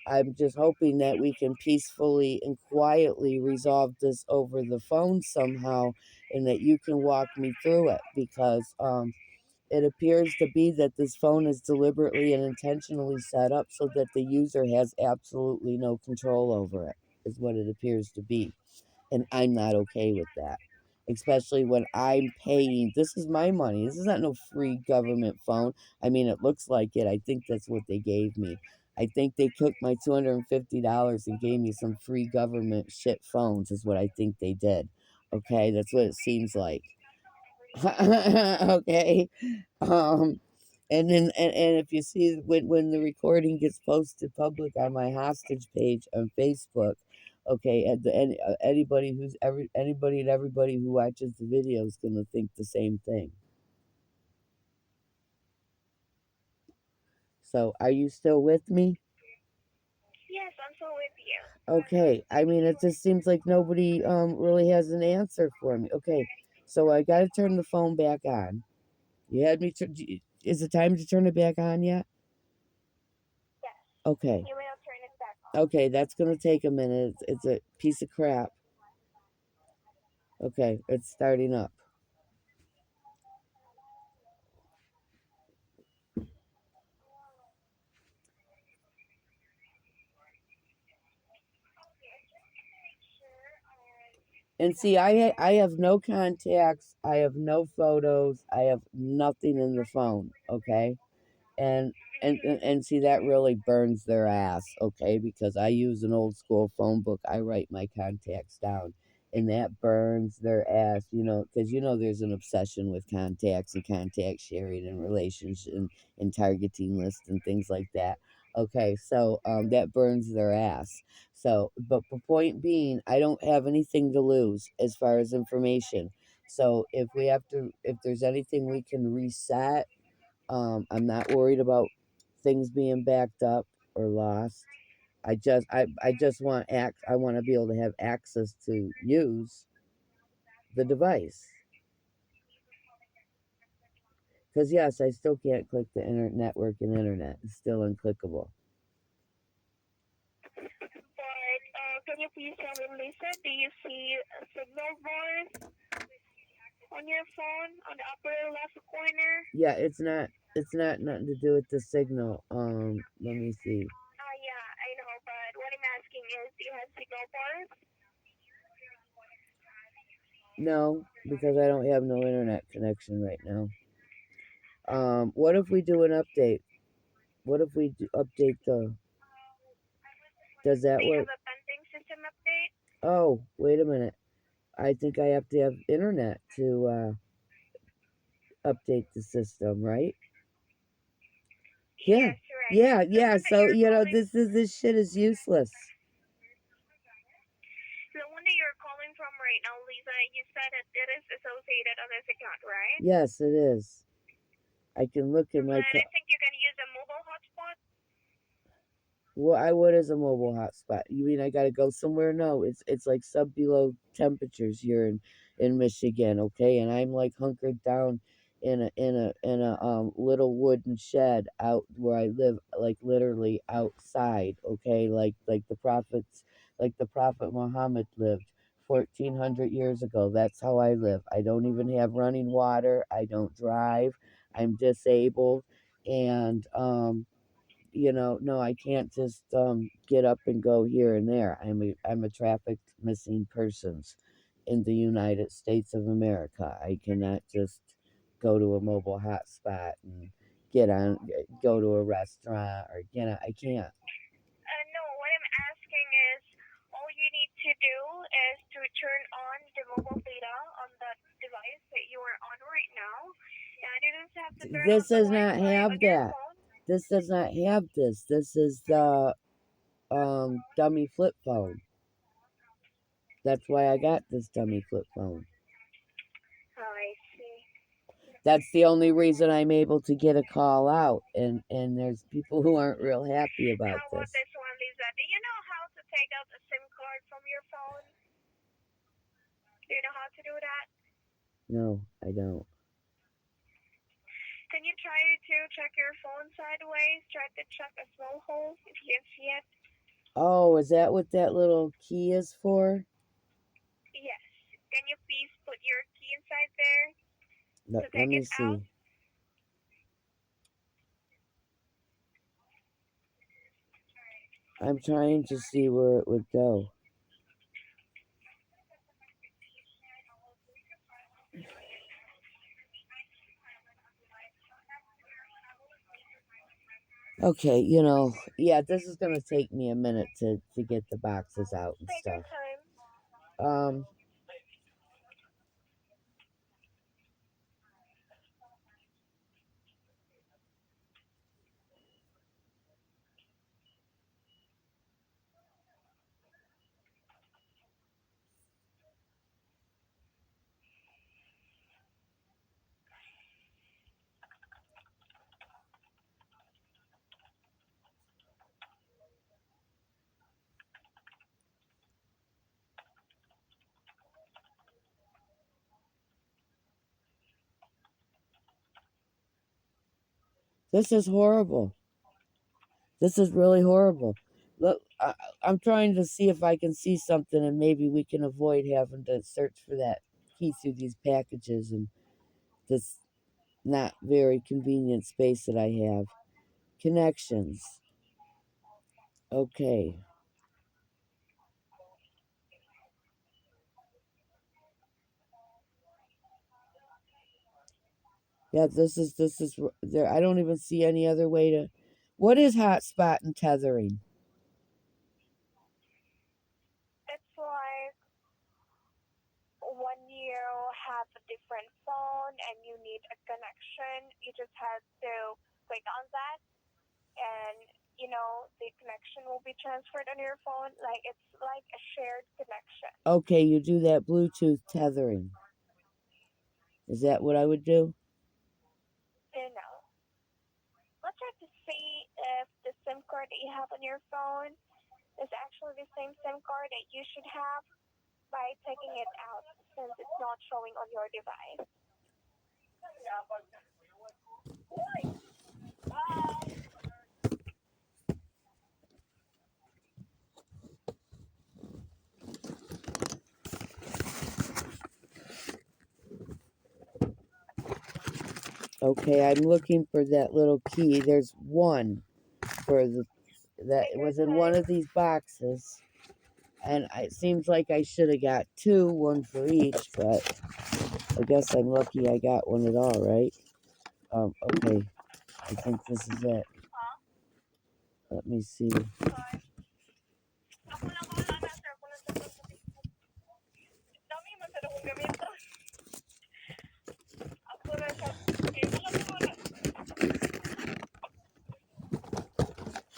I'm just hoping that we can peacefully and quietly resolve this over the phone somehow, and that you can walk me through it, because it appears to be that this phone is deliberately and intentionally set up so that the user has absolutely no control over it, is what it appears to be. And I'm not okay with that. Especially when I'm paying. This is my money. This is not no free government phone. I mean, it looks like it. I think that's what they gave me. I think they took my $250 and gave me some free government shit phones, is what I think they did. Okay, that's what it seems like. Okay. And then and if you see when the recording gets posted public on my hostage page on Facebook, okay, anybody and everybody who watches the video is gonna think the same thing. So are you still with me? Yes, I'm so with you. Okay. I mean, it just seems like nobody really has an answer for me. Okay, so I gotta turn the phone back on. You had me. Is it time to turn it back on yet? Yes. Okay. You will turn it back on. Okay, that's gonna take a minute. It's a piece of crap. Okay, it's starting up. And see, I have no contacts. I have no photos. I have nothing in the phone. Okay, and and see, that really burns their ass. Okay, because I use an old school phone book. I write my contacts down, and that burns their ass. Because there's an obsession with contacts and contact sharing and relations and targeting lists and things like that. Okay, so that burns their ass. So, but the point being, I don't have anything to lose as far as information. So if there's anything we can reset, I'm not worried about things being backed up or lost. I just want I want to be able to have access to use the device. Because yes, I still can't click the network and internet. It's still unclickable. But can you please tell me, Lisa, do you see signal bars on your phone on the upper left corner? Yeah, it's not nothing to do with the signal. Let me see. Yeah, I know, but what I'm asking is, do you have signal bars? No, because I don't have no internet connection right now. What if we do an update? What if we update the... Does that Do you work? have a pending system update? Oh, wait a minute. I think I have to have internet to update the system, right? Yeah. Yes, right. Yeah, The yeah. one that So, you're calling, this shit is useless. the one that you're calling from right now, Lisa, you said that it is associated on this account, right? Yes, it is. I can look in my... And I think you can use a mobile hotspot. What is a mobile hotspot? You mean I gotta go somewhere? No, it's like sub-below temperatures here in Michigan, okay? And I'm like hunkered down in a little wooden shed out where I live, like literally outside, okay? Like the Prophet Muhammad lived 1400 years ago. That's how I live. I don't even have running water. I don't drive. I'm disabled, and no, I can't just get up and go here and there. I'm a trafficked missing persons in the United States of America. I cannot just go to a mobile hotspot go to a restaurant or I can't. No, what I'm asking is, all you need to do is to turn on the mobile data on the device that you are on right now, and you don't have to turn This on the does not Wi-Fi have on your that. phone. This does not have this. This is the dummy flip phone. That's why I got this dummy flip phone. Oh, I see. That's the only reason I'm able to get a call out, and there's people who aren't real happy about How about this. this one, Lisa? Do you know how to take out a SIM card from your phone? Do you know how to do that? No, I don't. Can you try to check your phone sideways? Try to check a small hole if you can see it. Oh, is that what that little key is for? Yes. Can you please put your key inside there to Let take me it out? see. I'm trying to see where it would go. Okay, yeah, this is gonna take me a minute to get the boxes out and Take your stuff. time. This is horrible. This is really horrible. Look, I'm trying to see if I can see something, and maybe we can avoid having to search for that key through these packages and this not very convenient space that I have. Connections. Okay. Yeah, this is there. I don't even see any other way to. What is hotspot and tethering? It's like when you have a different phone and you need a connection, you just have to click on that, and the connection will be transferred on your phone. Like it's like a shared connection. Okay, you do that Bluetooth tethering. Is that what I would do? Let's try to see if the SIM card that you have on your phone is actually the same SIM card that you should have by taking it out, since it's not showing on your device. Okay, I'm looking for that little key. There's one for that was in one of these boxes, and it seems like I should have got two, one for each, but I guess I'm lucky I got one at all, right? Okay, I think this is it. Let me see.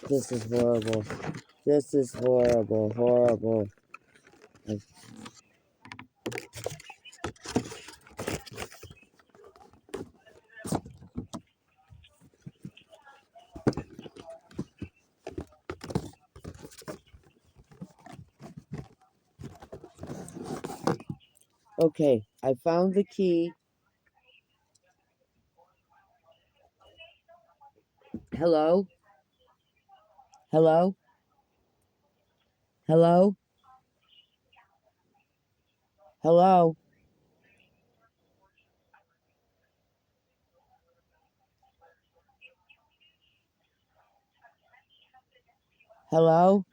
This is horrible. This is horrible, horrible. Okay, I found the key. Hello? Hello? Hello? Hello? Hello?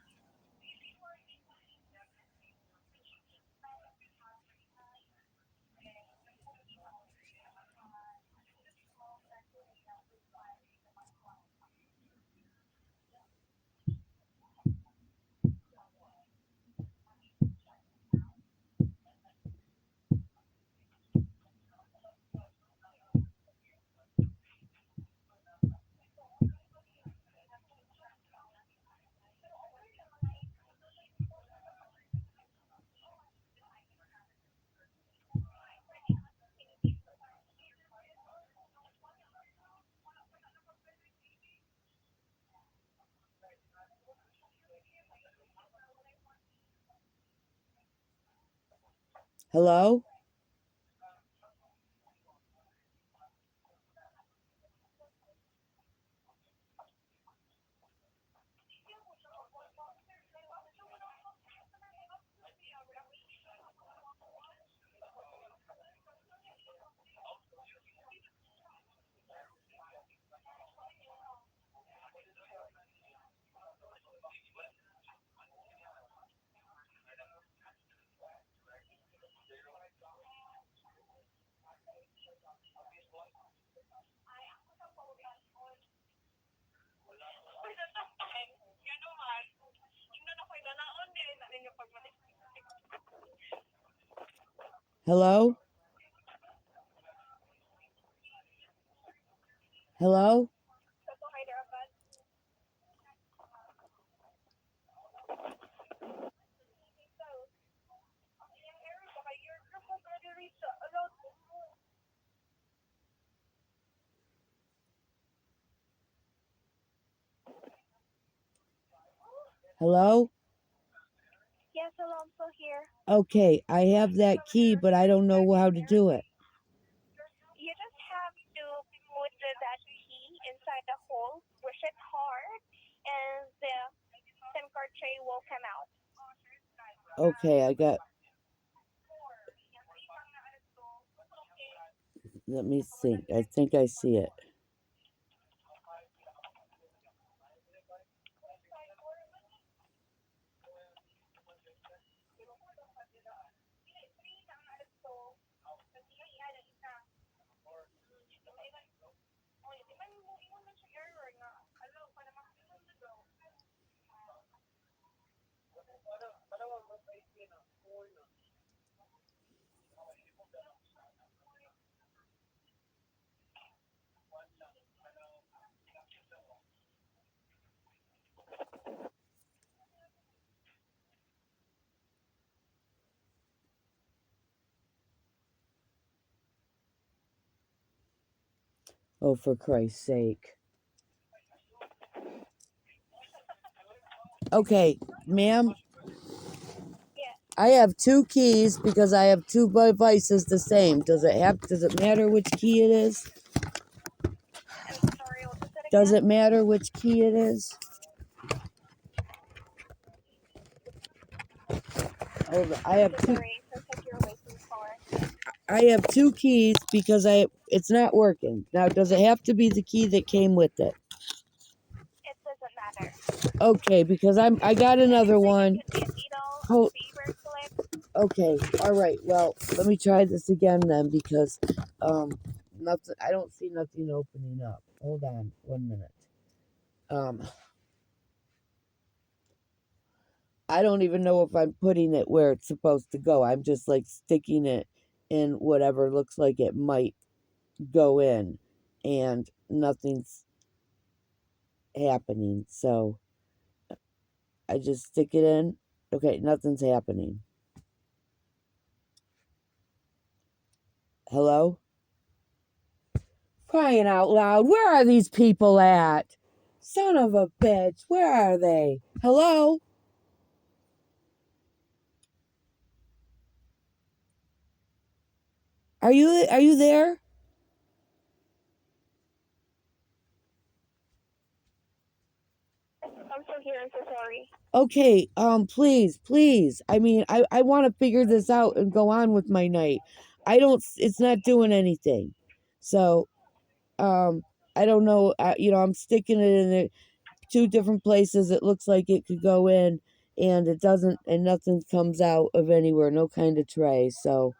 Hello? Hello? Hello? Hello? Yes, hello, I'm still here. Okay, I have that key, but I don't know how to do it. You just have to put that key inside the hole, push it hard, and the SIM card tray will come out. Okay, I got... Let me think. I think I see it. Oh, for Christ's sake. Okay, ma'am, Yeah. I have two keys because I have two devices the same. Does it matter which key it is? I'm sorry, what was that again? Does it matter which key it is? Hold on. I have two. Sorry, sounds like you're waiting for. I have two keys because it's not working. Now, does it have to be the key that came with it? It doesn't matter. Okay, because I got another one. It could be a needle, a Hold, paper clip. okay, all right. Well, let me try this again then because nothing. I don't see nothing opening up. Hold on, 1 minute. I don't even know if I'm putting it where it's supposed to go. I'm just like sticking it in whatever looks like it might go in, and nothing's happening. So I just stick it in. Okay, nothing's happening. Hello? Crying out loud, where are these people at? Son of a bitch, where are they? Hello? Are you there? I'm still here, I'm so sorry. Okay, please. I mean, I want to figure this out and go on with my night. It's not doing anything. So, I don't know, I'm sticking it in there, two different places it looks like it could go in, and it doesn't, and nothing comes out of anywhere, no kind of tray. So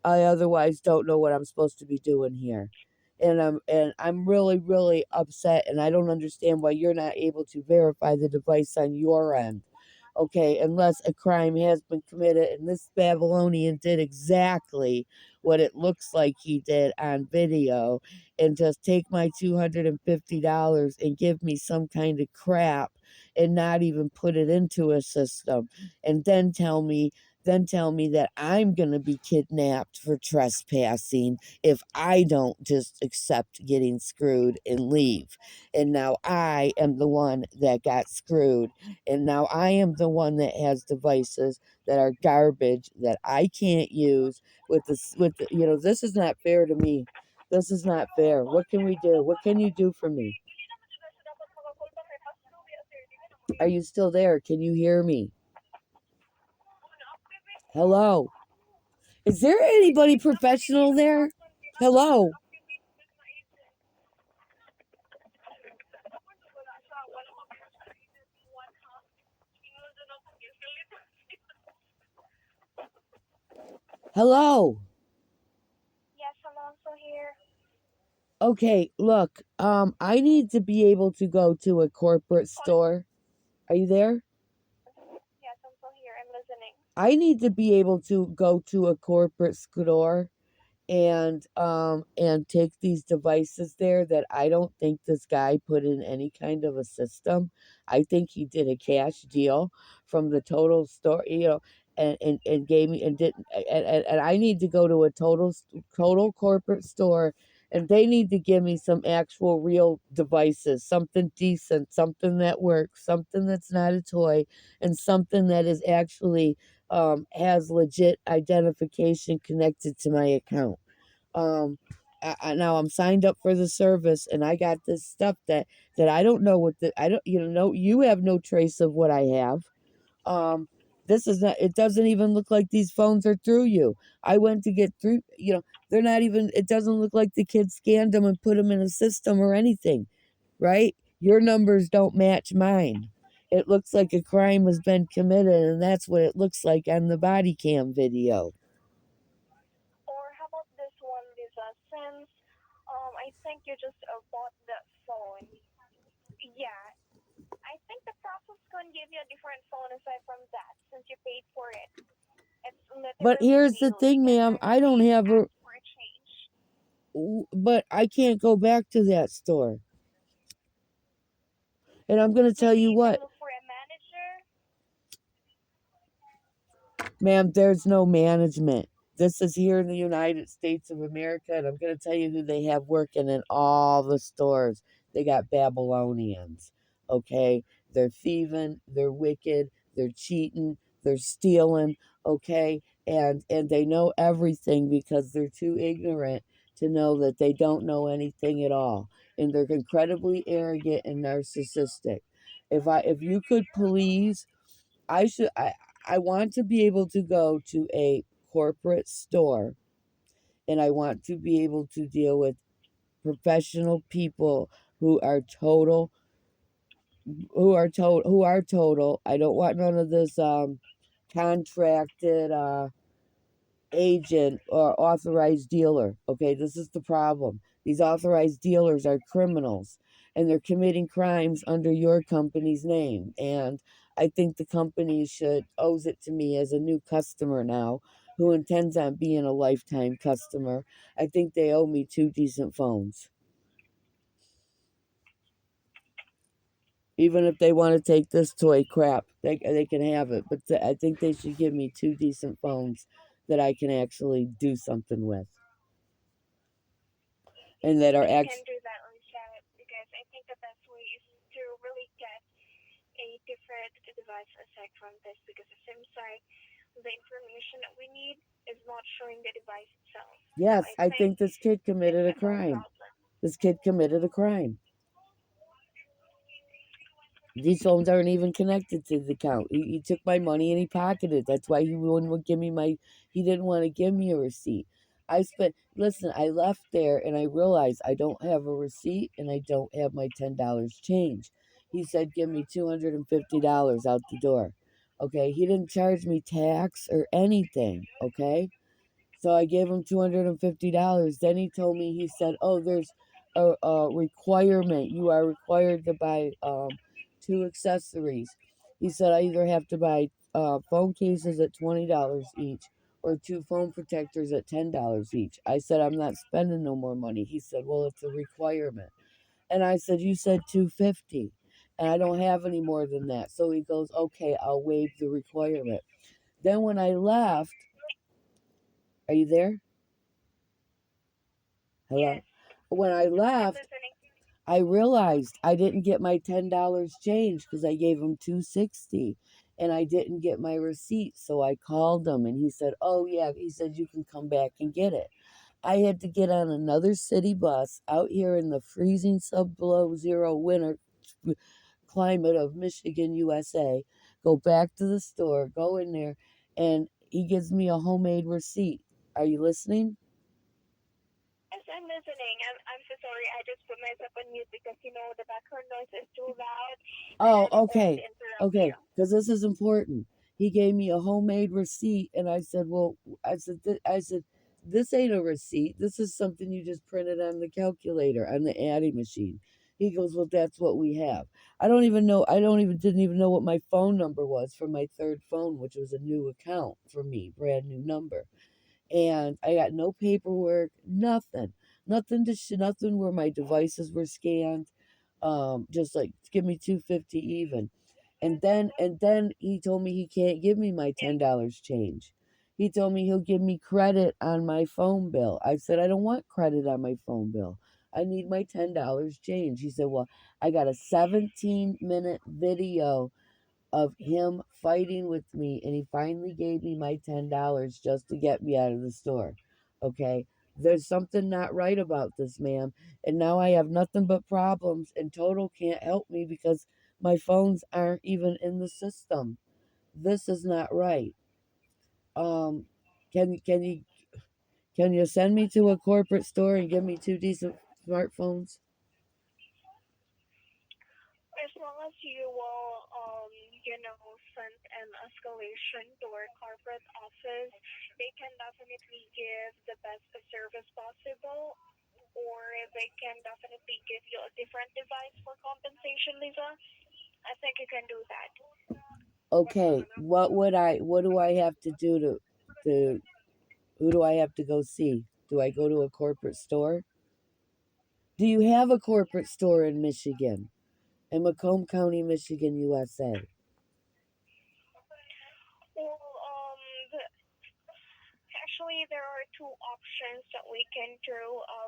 I otherwise don't know what I'm supposed to be doing here. And I'm really, really upset, and I don't understand why you're not able to verify the device on your end. Okay, unless a crime has been committed, and this Babylonian did exactly what it looks like he did on video, and just take my $250 and give me some kind of crap and not even put it into a system, and then tell me then tell me that I'm going to be kidnapped for trespassing if I don't just accept getting screwed and leave. And now I am the one that got screwed. And now I am the one that has devices that are garbage that I can't use this is not fair to me. This is not fair. What can we do? What can you do for me? Are you still there? Can you hear me? Hello? Is there anybody professional there? Hello? Hello? Yes, I'm also here. Okay, look, I need to be able to go to a corporate store. Are you there? Yes, I'm still here. I'm listening. I need to be able to go to a corporate store and take these devices there that I don't think this guy put in any kind of a system. I think he did a cash deal from the total store, and gave me and didn't and I need to go to a total corporate store, and they need to give me some actual real devices, something decent, something that works, something that's not a toy, and something that is actually has legit identification connected to my account. Now I'm signed up for the service, and I got this stuff that I don't know I don't, you have no trace of what I have. This is not, it doesn't even look like these phones are through you. I went to get through, they're not even, it doesn't look like the kids scanned them and put them in a system or anything, right? Your numbers don't match mine. It looks like a crime has been committed, and that's what it looks like on the body cam video. Or how about this one, Lisa? Since I think you just bought the phone. Yeah, I think the process can give you a different phone aside from that, since you paid for it. It's But literally here's the new. thing, You can ma'am. I don't actually have a. ask for a change. But I can't go back to that store. And I'm going to tell Maybe you you can what, look for a manager. ma'am, there's no management. This is here in the United States of America, and I'm going to tell you who they have working in all the stores. They got Babylonians, okay? They're thieving, they're wicked, they're cheating, they're stealing, okay? And they know everything because they're too ignorant to know that they don't know anything at all. And they're incredibly arrogant and narcissistic. If you could please, I want to be able to go to a corporate store, and I want to be able to deal with professional people who are total who are total. I don't want none of this contracted agent or authorized dealer. Okay, this is the problem. These authorized dealers are criminals, and they're committing crimes under your company's name. And I think the company owes it to me as a new customer now, who intends on being a lifetime customer. I think they owe me 2 decent phones. Even if they want to take this toy crap, they can have it. But I think they should give me 2 decent phones that I can actually do something with. And that are You can actually. do that on chat, because I think the best way is to really get a different device aside from this, because it seems like the information that we need is not showing the device itself. Yes, So I think this kid committed a it's our crime. problem. This kid committed a crime. These phones aren't even connected to the account. He took my money and he pocketed it. That's why he wouldn't give me he didn't want to give me a receipt. Listen, I left there and I realized I don't have a receipt and I don't have my $10 change. He said, give me $250 out the door. Okay, he didn't charge me tax or anything. Okay. So I gave him $250. Then he told me, he said, oh, there's a requirement. You are required to buy 2 accessories. He said, I either have to buy phone cases at $20 each or 2 phone protectors at $10 each. I said, I'm not spending no more money. He said, well, it's a requirement. And I said, you said $250, and I don't have any more than that. So he goes, okay, I'll waive the requirement. Then when I left, are you there? Hello? Yes, When I I'm left, listening. I realized I didn't get my $10 change because I gave him $2.60 and I didn't get my receipt. So I called him and he said, "Oh, yeah." He said, "You can come back and get it." I had to get on another city bus out here in the freezing sub below zero winter climate of Michigan, USA, go back to the store, go in there, and he gives me a homemade receipt. Are you listening? Yes, I'm listening. I'm so sorry. I just put myself on mute because the background noise is too loud, and I Oh, don't want to okay. interrupt Okay. you. Because this is important. He gave me a homemade receipt, and I said, "Well," I said, "This ain't a receipt. This is something you just printed on the calculator, on the adding machine." He goes, "Well, that's what we have." I don't even know. I don't even didn't even know what my phone number was for my third phone, which was a new account for me, brand new number. And I got no paperwork, nothing, nothing where my devices were scanned. Just like give me 250 even. And then he told me he can't give me my Yes. $10 change. He told me he'll give me credit on my phone bill. I said I don't want credit on my phone bill. I need my $10 change. He said, "Well, I got a 17-minute video of him fighting with me, and he finally gave me my $10 just to get me out of the store." Okay, there's something not right about this, ma'am. And now I have nothing but problems, and Total can't help me because my phones aren't even in the system. This is not right. Um, can can you can you send me to a corporate store and give me two decent smartphones? As long as you will, send an escalation to our corporate office, they can definitely give the best service possible, or they can definitely give you a different device for compensation, Lisa. I think you can do that. Okay, what do I have to do to who do I have to go see? Do I go to a corporate store? Do you have a corporate store in Michigan? In Macomb County, Michigan, USA. Well, the, actually, there are two options that we can do,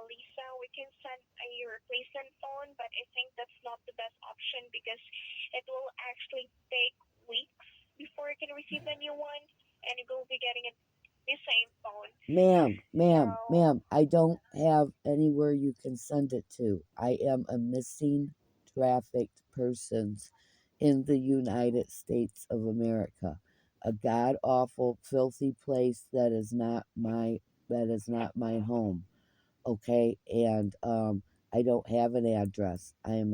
Lisa. We can send a replacement phone, but I think that's not the best option because it will actually take weeks before you can receive a new one, and you will be getting the same phone. So, Ma'am, I don't have anywhere you can send it to. I am a missing, trafficked persons in the United States of America. A god awful, filthy place that is not my home. Okay, and I don't have an address. I'm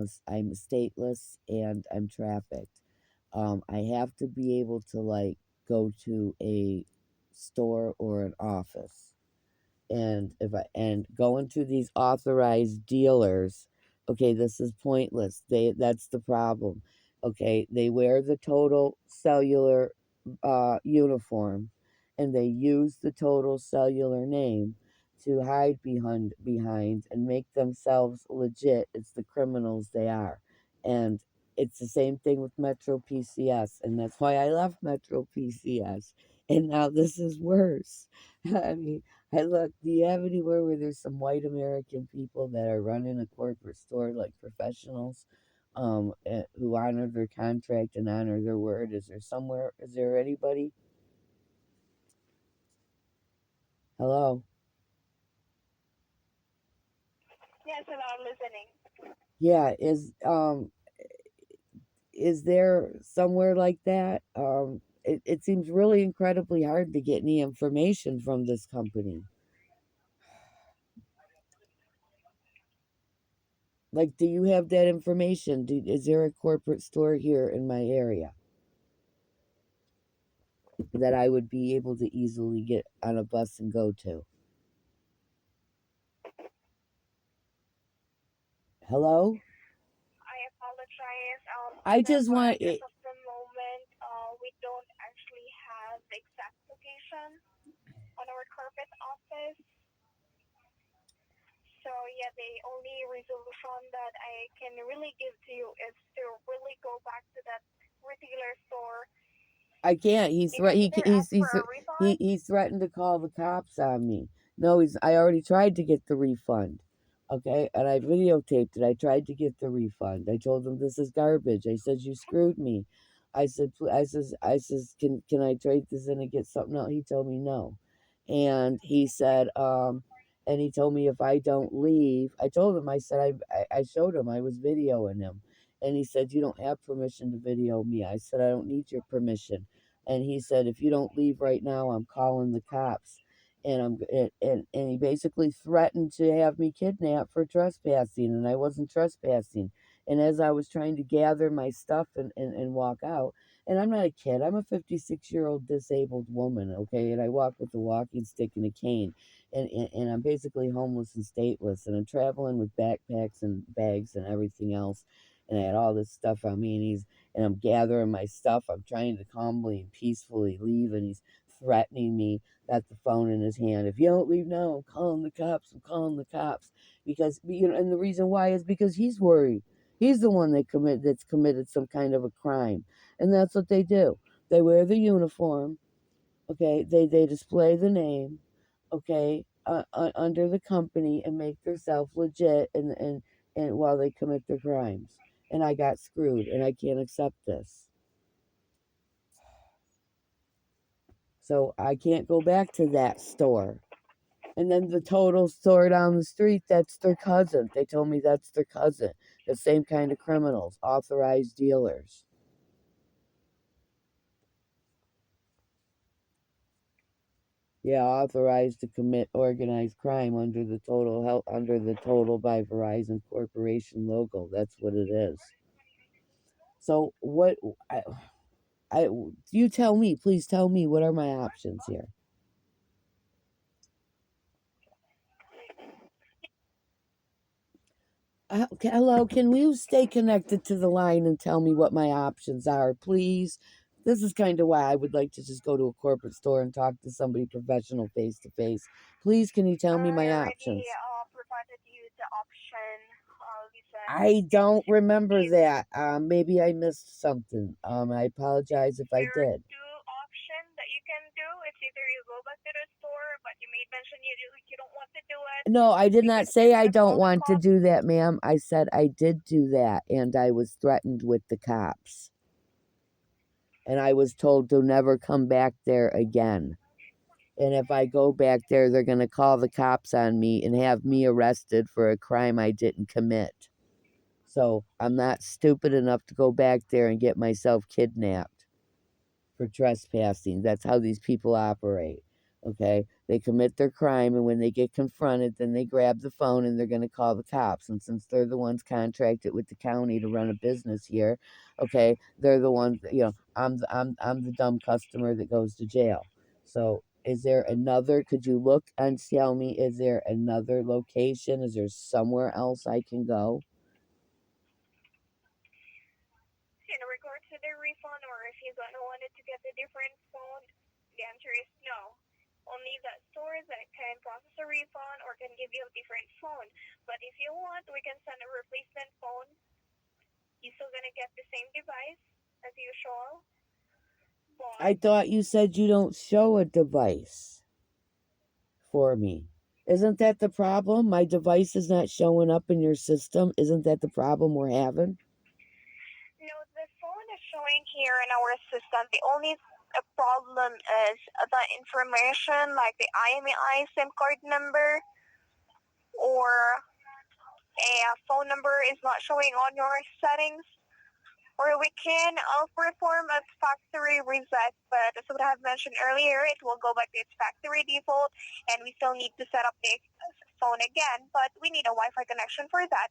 stateless and I'm trafficked. I have to be able to like go to a store or an office, and if I and going to these authorized dealers, okay, this is pointless. That's the problem. Okay, they wear the Total Cellular uniform, and they use the Total Cellular name to hide behind and make themselves legit. It's the criminals they are. And it's the same thing with Metro PCS, and that's why I left Metro PCS. And now this is worse. I mean, hey, look, do you have anywhere where there's some white American people that are running a corporate store like professionals, who honor their contract and honor their word? Is there anybody? Hello? yes, hello, I'm listening. Yeah, is there somewhere like that? It seems really incredibly hard to get any information from this company. Like, do you have that information? Is there a corporate store here in my area that I would be able to easily get on a bus and go to? Hello? I apologize. I Lisa, just but want as it. of the moment, we don't actually have the exact location on our corporate office. So yeah, the only resolution that I can really give to you is to really go back to that retailer store, I can't. Did you either ask for a refund? He threatened to call the cops on me. No, I already tried to get the refund. Okay, and I videotaped it. I tried to get the refund. I told him this is garbage. I said you screwed me. Can I trade this in and get something else? He told me no, and he said and he told me if I don't leave, I told him, I said I showed him I was videoing him, and he said you don't have permission to video me. I said I don't need your permission, and he said if you don't leave right now, I'm calling the cops. And he basically threatened to have me kidnapped for trespassing, and I wasn't trespassing. And as I was trying to gather my stuff and walk out, and I'm not a kid, I'm a 56-year-old disabled woman, okay, and I walk with a walking stick and a cane, and I'm basically homeless and stateless, and I'm traveling with backpacks and bags and everything else, and I had all this stuff on me, and I'm gathering my stuff. I'm trying to calmly and peacefully leave, and he's threatening me, got the phone in his hand. If you don't leave now, I'm calling the cops. I'm calling the cops. Because, and the reason why is because he's worried. He's the one that's committed some kind of a crime. And that's what they do. They wear the uniform, okay? They display the name, okay, under the company, and make themselves legit, and while they commit their crimes. And I got screwed, and I can't accept this. So I can't go back to that store. And then the total store down the street, that's their cousin. They told me that's their cousin. The same kind of criminals, authorized dealers. Yeah, authorized to commit organized crime under the Total by Verizon Corporation logo. That's what it is. So what you tell me, please tell me, what are my options here? Hello, can you stay connected to the line and tell me what my options are, please? This is kind of why I would like to just go to a corporate store and talk to somebody professional face to face. Please, can you tell me my options? Provided you the option, Lisa. I don't remember that. Maybe I missed something. I apologize if I There did. are two options that you can do. It's either you go back to the store, but you made mention you don't want to do it. No, I did not say I don't call the want to do that, ma'am. I said I did do that, and I was threatened with the cops. And I was told to never come back there again. And if I go back there, they're going to call the cops on me and have me arrested for a crime I didn't commit. So I'm not stupid enough to go back there and get myself kidnapped for trespassing. That's how these people operate. Okay? They commit their crime, and when they get confronted, then they grab the phone and they're going to call the cops. And since they're the ones contracted with the county to run a business here, okay, they're the ones that, I'm the dumb customer that goes to jail. So is there another, could you look and tell me, is there another location? Is there somewhere else I can go? In regards to the refund, or if you're gonna want it to get a different phone, the answer is no. Only that stores that can process a refund or can give you a different phone. But if you want, we can send a replacement phone. You're still gonna get the same device as usual. But I thought you said you don't show a device for me. Isn't that the problem? My device is not showing up in your system. Isn't that the problem we're having? no, the phone is showing here in our system. The only problem is the information, like the IMEI SIM card number or a phone number, is not showing on your settings. Or we can perform a factory reset, but as what I have mentioned earlier, it will go back to its factory default, and we still need to set up the phone again, but we need a Wi-Fi connection for that.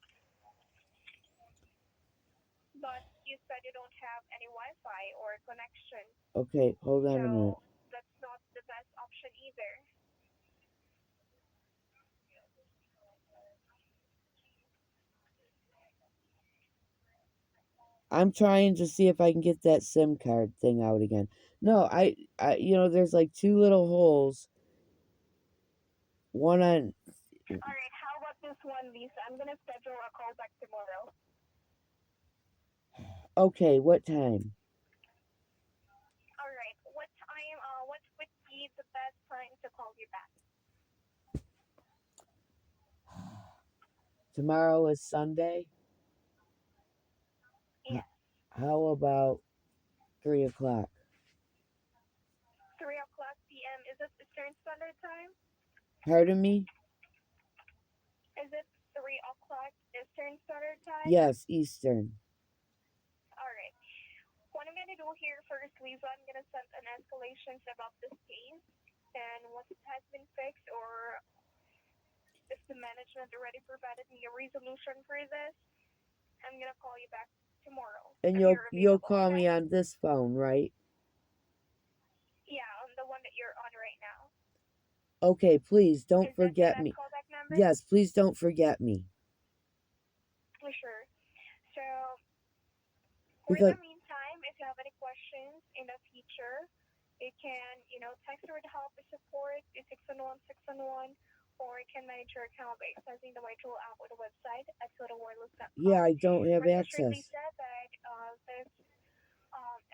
But you said you don't have any Wi-Fi or connection. Okay, hold on a minute. That's not the best option either. I'm trying to see if I can get that SIM card thing out again. No, there's like two little holes. One on. All right, how about this one, Lisa? I'm gonna schedule a call back tomorrow. Okay, what time? All right, is the best time to call you back? Tomorrow is Sunday. Yes. How about 3 o'clock? 3 o'clock p.m. Is it Eastern Standard Time? Pardon me? Is it 3 o'clock Eastern Standard Time? Yes, Eastern. Alright. What I'm gonna do here first, Lisa, I'm gonna send an escalations about this case, and once it has been fixed, or if the management already provided me a resolution for this, I'm gonna call you back tomorrow. And if you'll available, call okay? me on this phone, right? Yeah, on the one that you're on right now. Okay, please don't Is that the forget best me. callback number? Yes, please don't forget me. Sure. So, for Because the meantime, if you have any questions in the future, you can, text or help or support to 611-611, or you can manage your account by accessing the White app or the website at totalwireless.com. yeah, I don't have Rest assured, access. Lisa, that this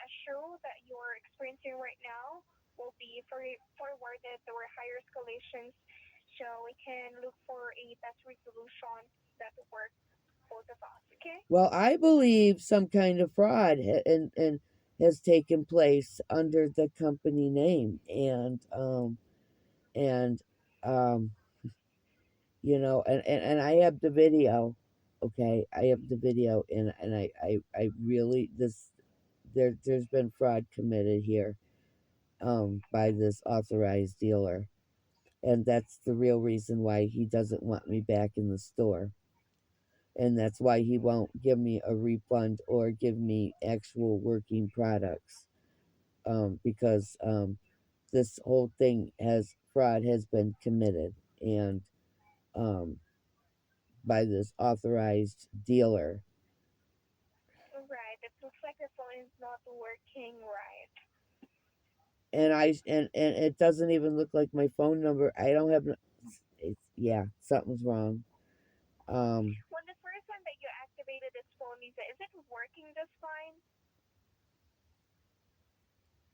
issue that you're experiencing right now will be forwarded to our higher escalations, so we can look for a best resolution that will work both of us. Okay? Well, I believe some kind of fraud and has taken place under the company name, and and I have the video. Okay, I have the video, and I really there's been fraud committed here by this authorized dealer, and that's the real reason why he doesn't want me back in the store, and that's why he won't give me a refund or give me actual working products, because this whole thing fraud has been committed, and um, by this authorized dealer. Right. It looks like the phone is not working right. And it doesn't even look like my phone number. I don't have. Yeah, something's wrong. When the first time that you activated this phone, Lisa, is it working just fine?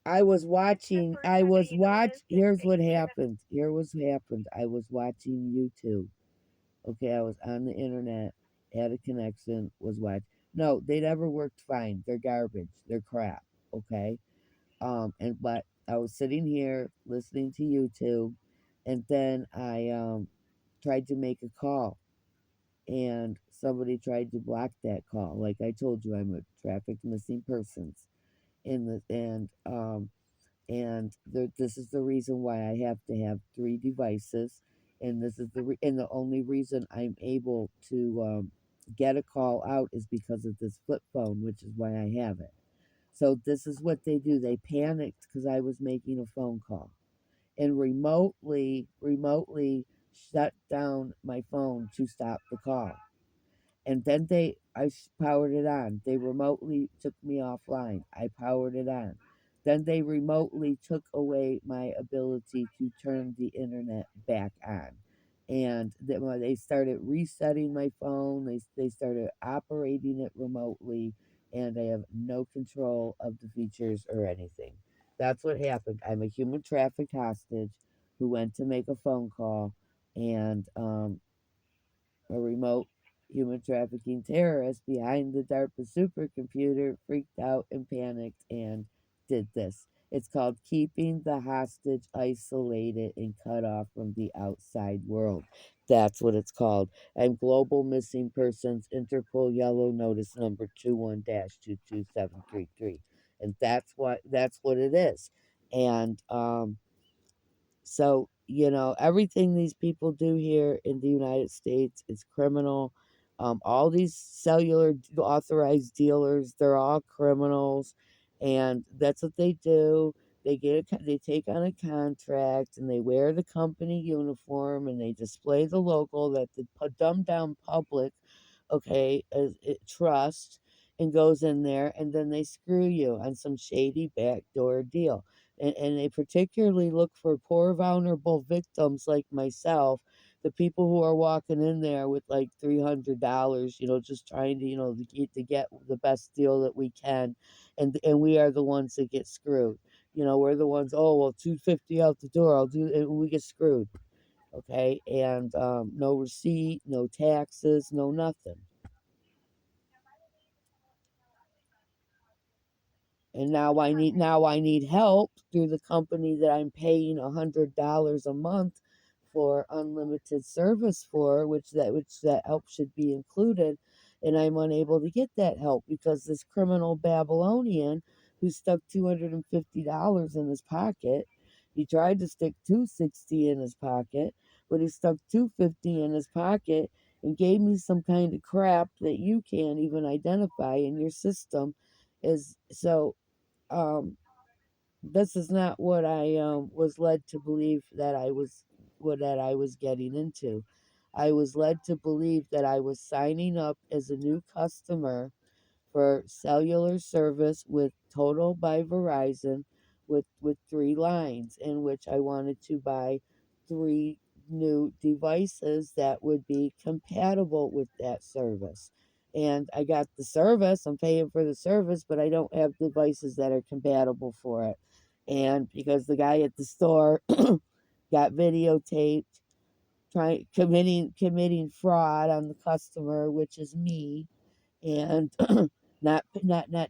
I was It's the watching. first time that you noticed that Here's the what internet. happened. Here was happened. I was watching YouTube. Okay, I was on the internet, had a connection, was watching. No, they never worked fine. They're garbage. They're crap. Okay. But I was sitting here listening to YouTube, and then I tried to make a call, and somebody tried to block that call. Like I told you, I'm a trafficked missing persons in the and this is the reason why I have to have 3 devices, and this is and the only reason I'm able to get a call out is because of this flip phone, which is why I have it. So this is what they do. They panicked because I was making a phone call, and remotely shut down my phone to stop the call. And then I powered it on. They remotely took me offline. I powered it on. Then they remotely took away my ability to turn the internet back on. And when they started resetting my phone, they started operating it remotely, and I have no control of the features or anything. That's what happened. I'm a human trafficked hostage who went to make a phone call, and a remote human trafficking terrorist behind the DARPA supercomputer freaked out and panicked and did this. It's called keeping the hostage isolated and cut off from the outside world. That's what it's called. I'm Global Missing Persons Interpol Yellow Notice number 21-22733. And that's what it is. And so, everything these people do here in the United States is criminal. All these cellular authorized dealers, they're all criminals, and that's what they do. They take on a contract, and they wear the company uniform, and they display the logo that the dumbed down public, okay, trust, and goes in there, and then they screw you on some shady backdoor deal. And they particularly look for poor vulnerable victims like myself, the people who are walking in there with like $300, just trying to, to get the best deal that we can, and we are the ones that get screwed. we're the ones, oh, well, $250 out the door, I'll do it, we get screwed. Okay, and no receipt, no taxes, no nothing. And now I need help through the company that I'm paying $100 a month for unlimited service for, which that help should be included, and I'm unable to get that help because this criminal Babylonian who stuck $250 in his pocket, he tried to stick $260 in his pocket, but he stuck $250 in his pocket and gave me some kind of crap that you can't even identify in your system. Is so this is not what I was led to believe that I was getting into. I was led to believe that I was signing up as a new customer for cellular service with Total by Verizon with 3 lines, in which I wanted to buy 3 new devices that would be compatible with that service. And I got the service, I'm paying for the service, but I don't have devices that are compatible for it. And because the guy at the store got videotaped committing fraud on the customer, which is me, and not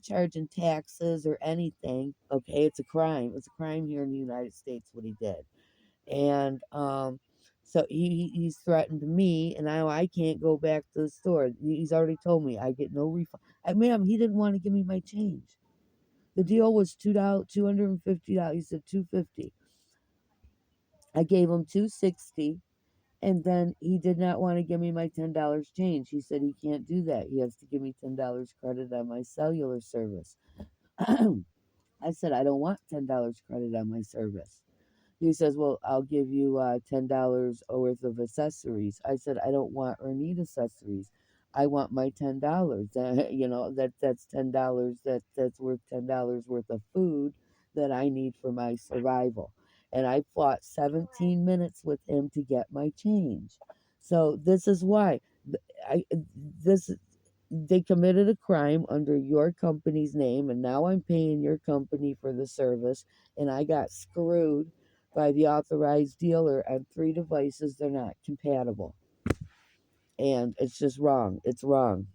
charging taxes or anything. Okay, it's a crime. It's a crime here in the United States what he did. And so he's threatened me, and now I can't go back to the store. He's already told me I get no refund. Ma'am, he didn't want to give me my change. The deal was $250. He said $250. I gave him $260. And then he did not want to give me my $10 change. He said he can't do that. He has to give me $10 credit on my cellular service. I said, I don't want $10 credit on my service. He says, well, I'll give you $10 worth of accessories. I said, I don't want or need accessories. I want my $10. That's $10 that's worth $10 worth of food that I need for my survival. And I fought 17 minutes with him to get my change. So this is why they committed a crime under your company's name, and now I'm paying your company for the service, and I got screwed by the authorized dealer on 3 devices. They're not compatible. And it's just wrong. It's wrong.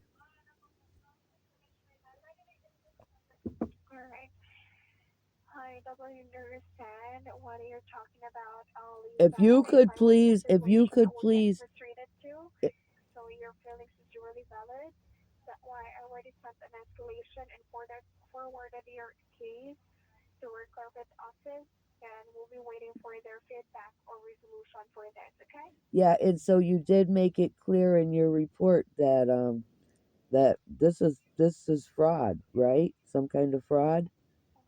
Alright. I totally understand what you're talking about, If Lisa. you could If I was in your please, situation, I would get frustrated too. i- So your feelings is really valid. That's why I already sent an escalation and forwarded your case to our corporate office, and we'll be waiting for their feedback or resolution for this, okay? yeah, and so you did make it clear in your report that this is fraud, right? Some kind of fraud?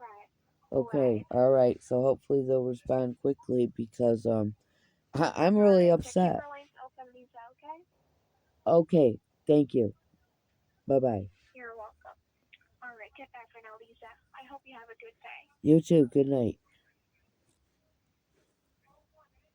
Right. Okay, Right. all right. So hopefully they'll respond quickly because I'm really Alright. So keep upset. your lines open, Lisa, okay? Okay, thank you. Bye-bye. You're welcome. Alright, get back for now, Lisa. I hope you have a good day. You too. Good night.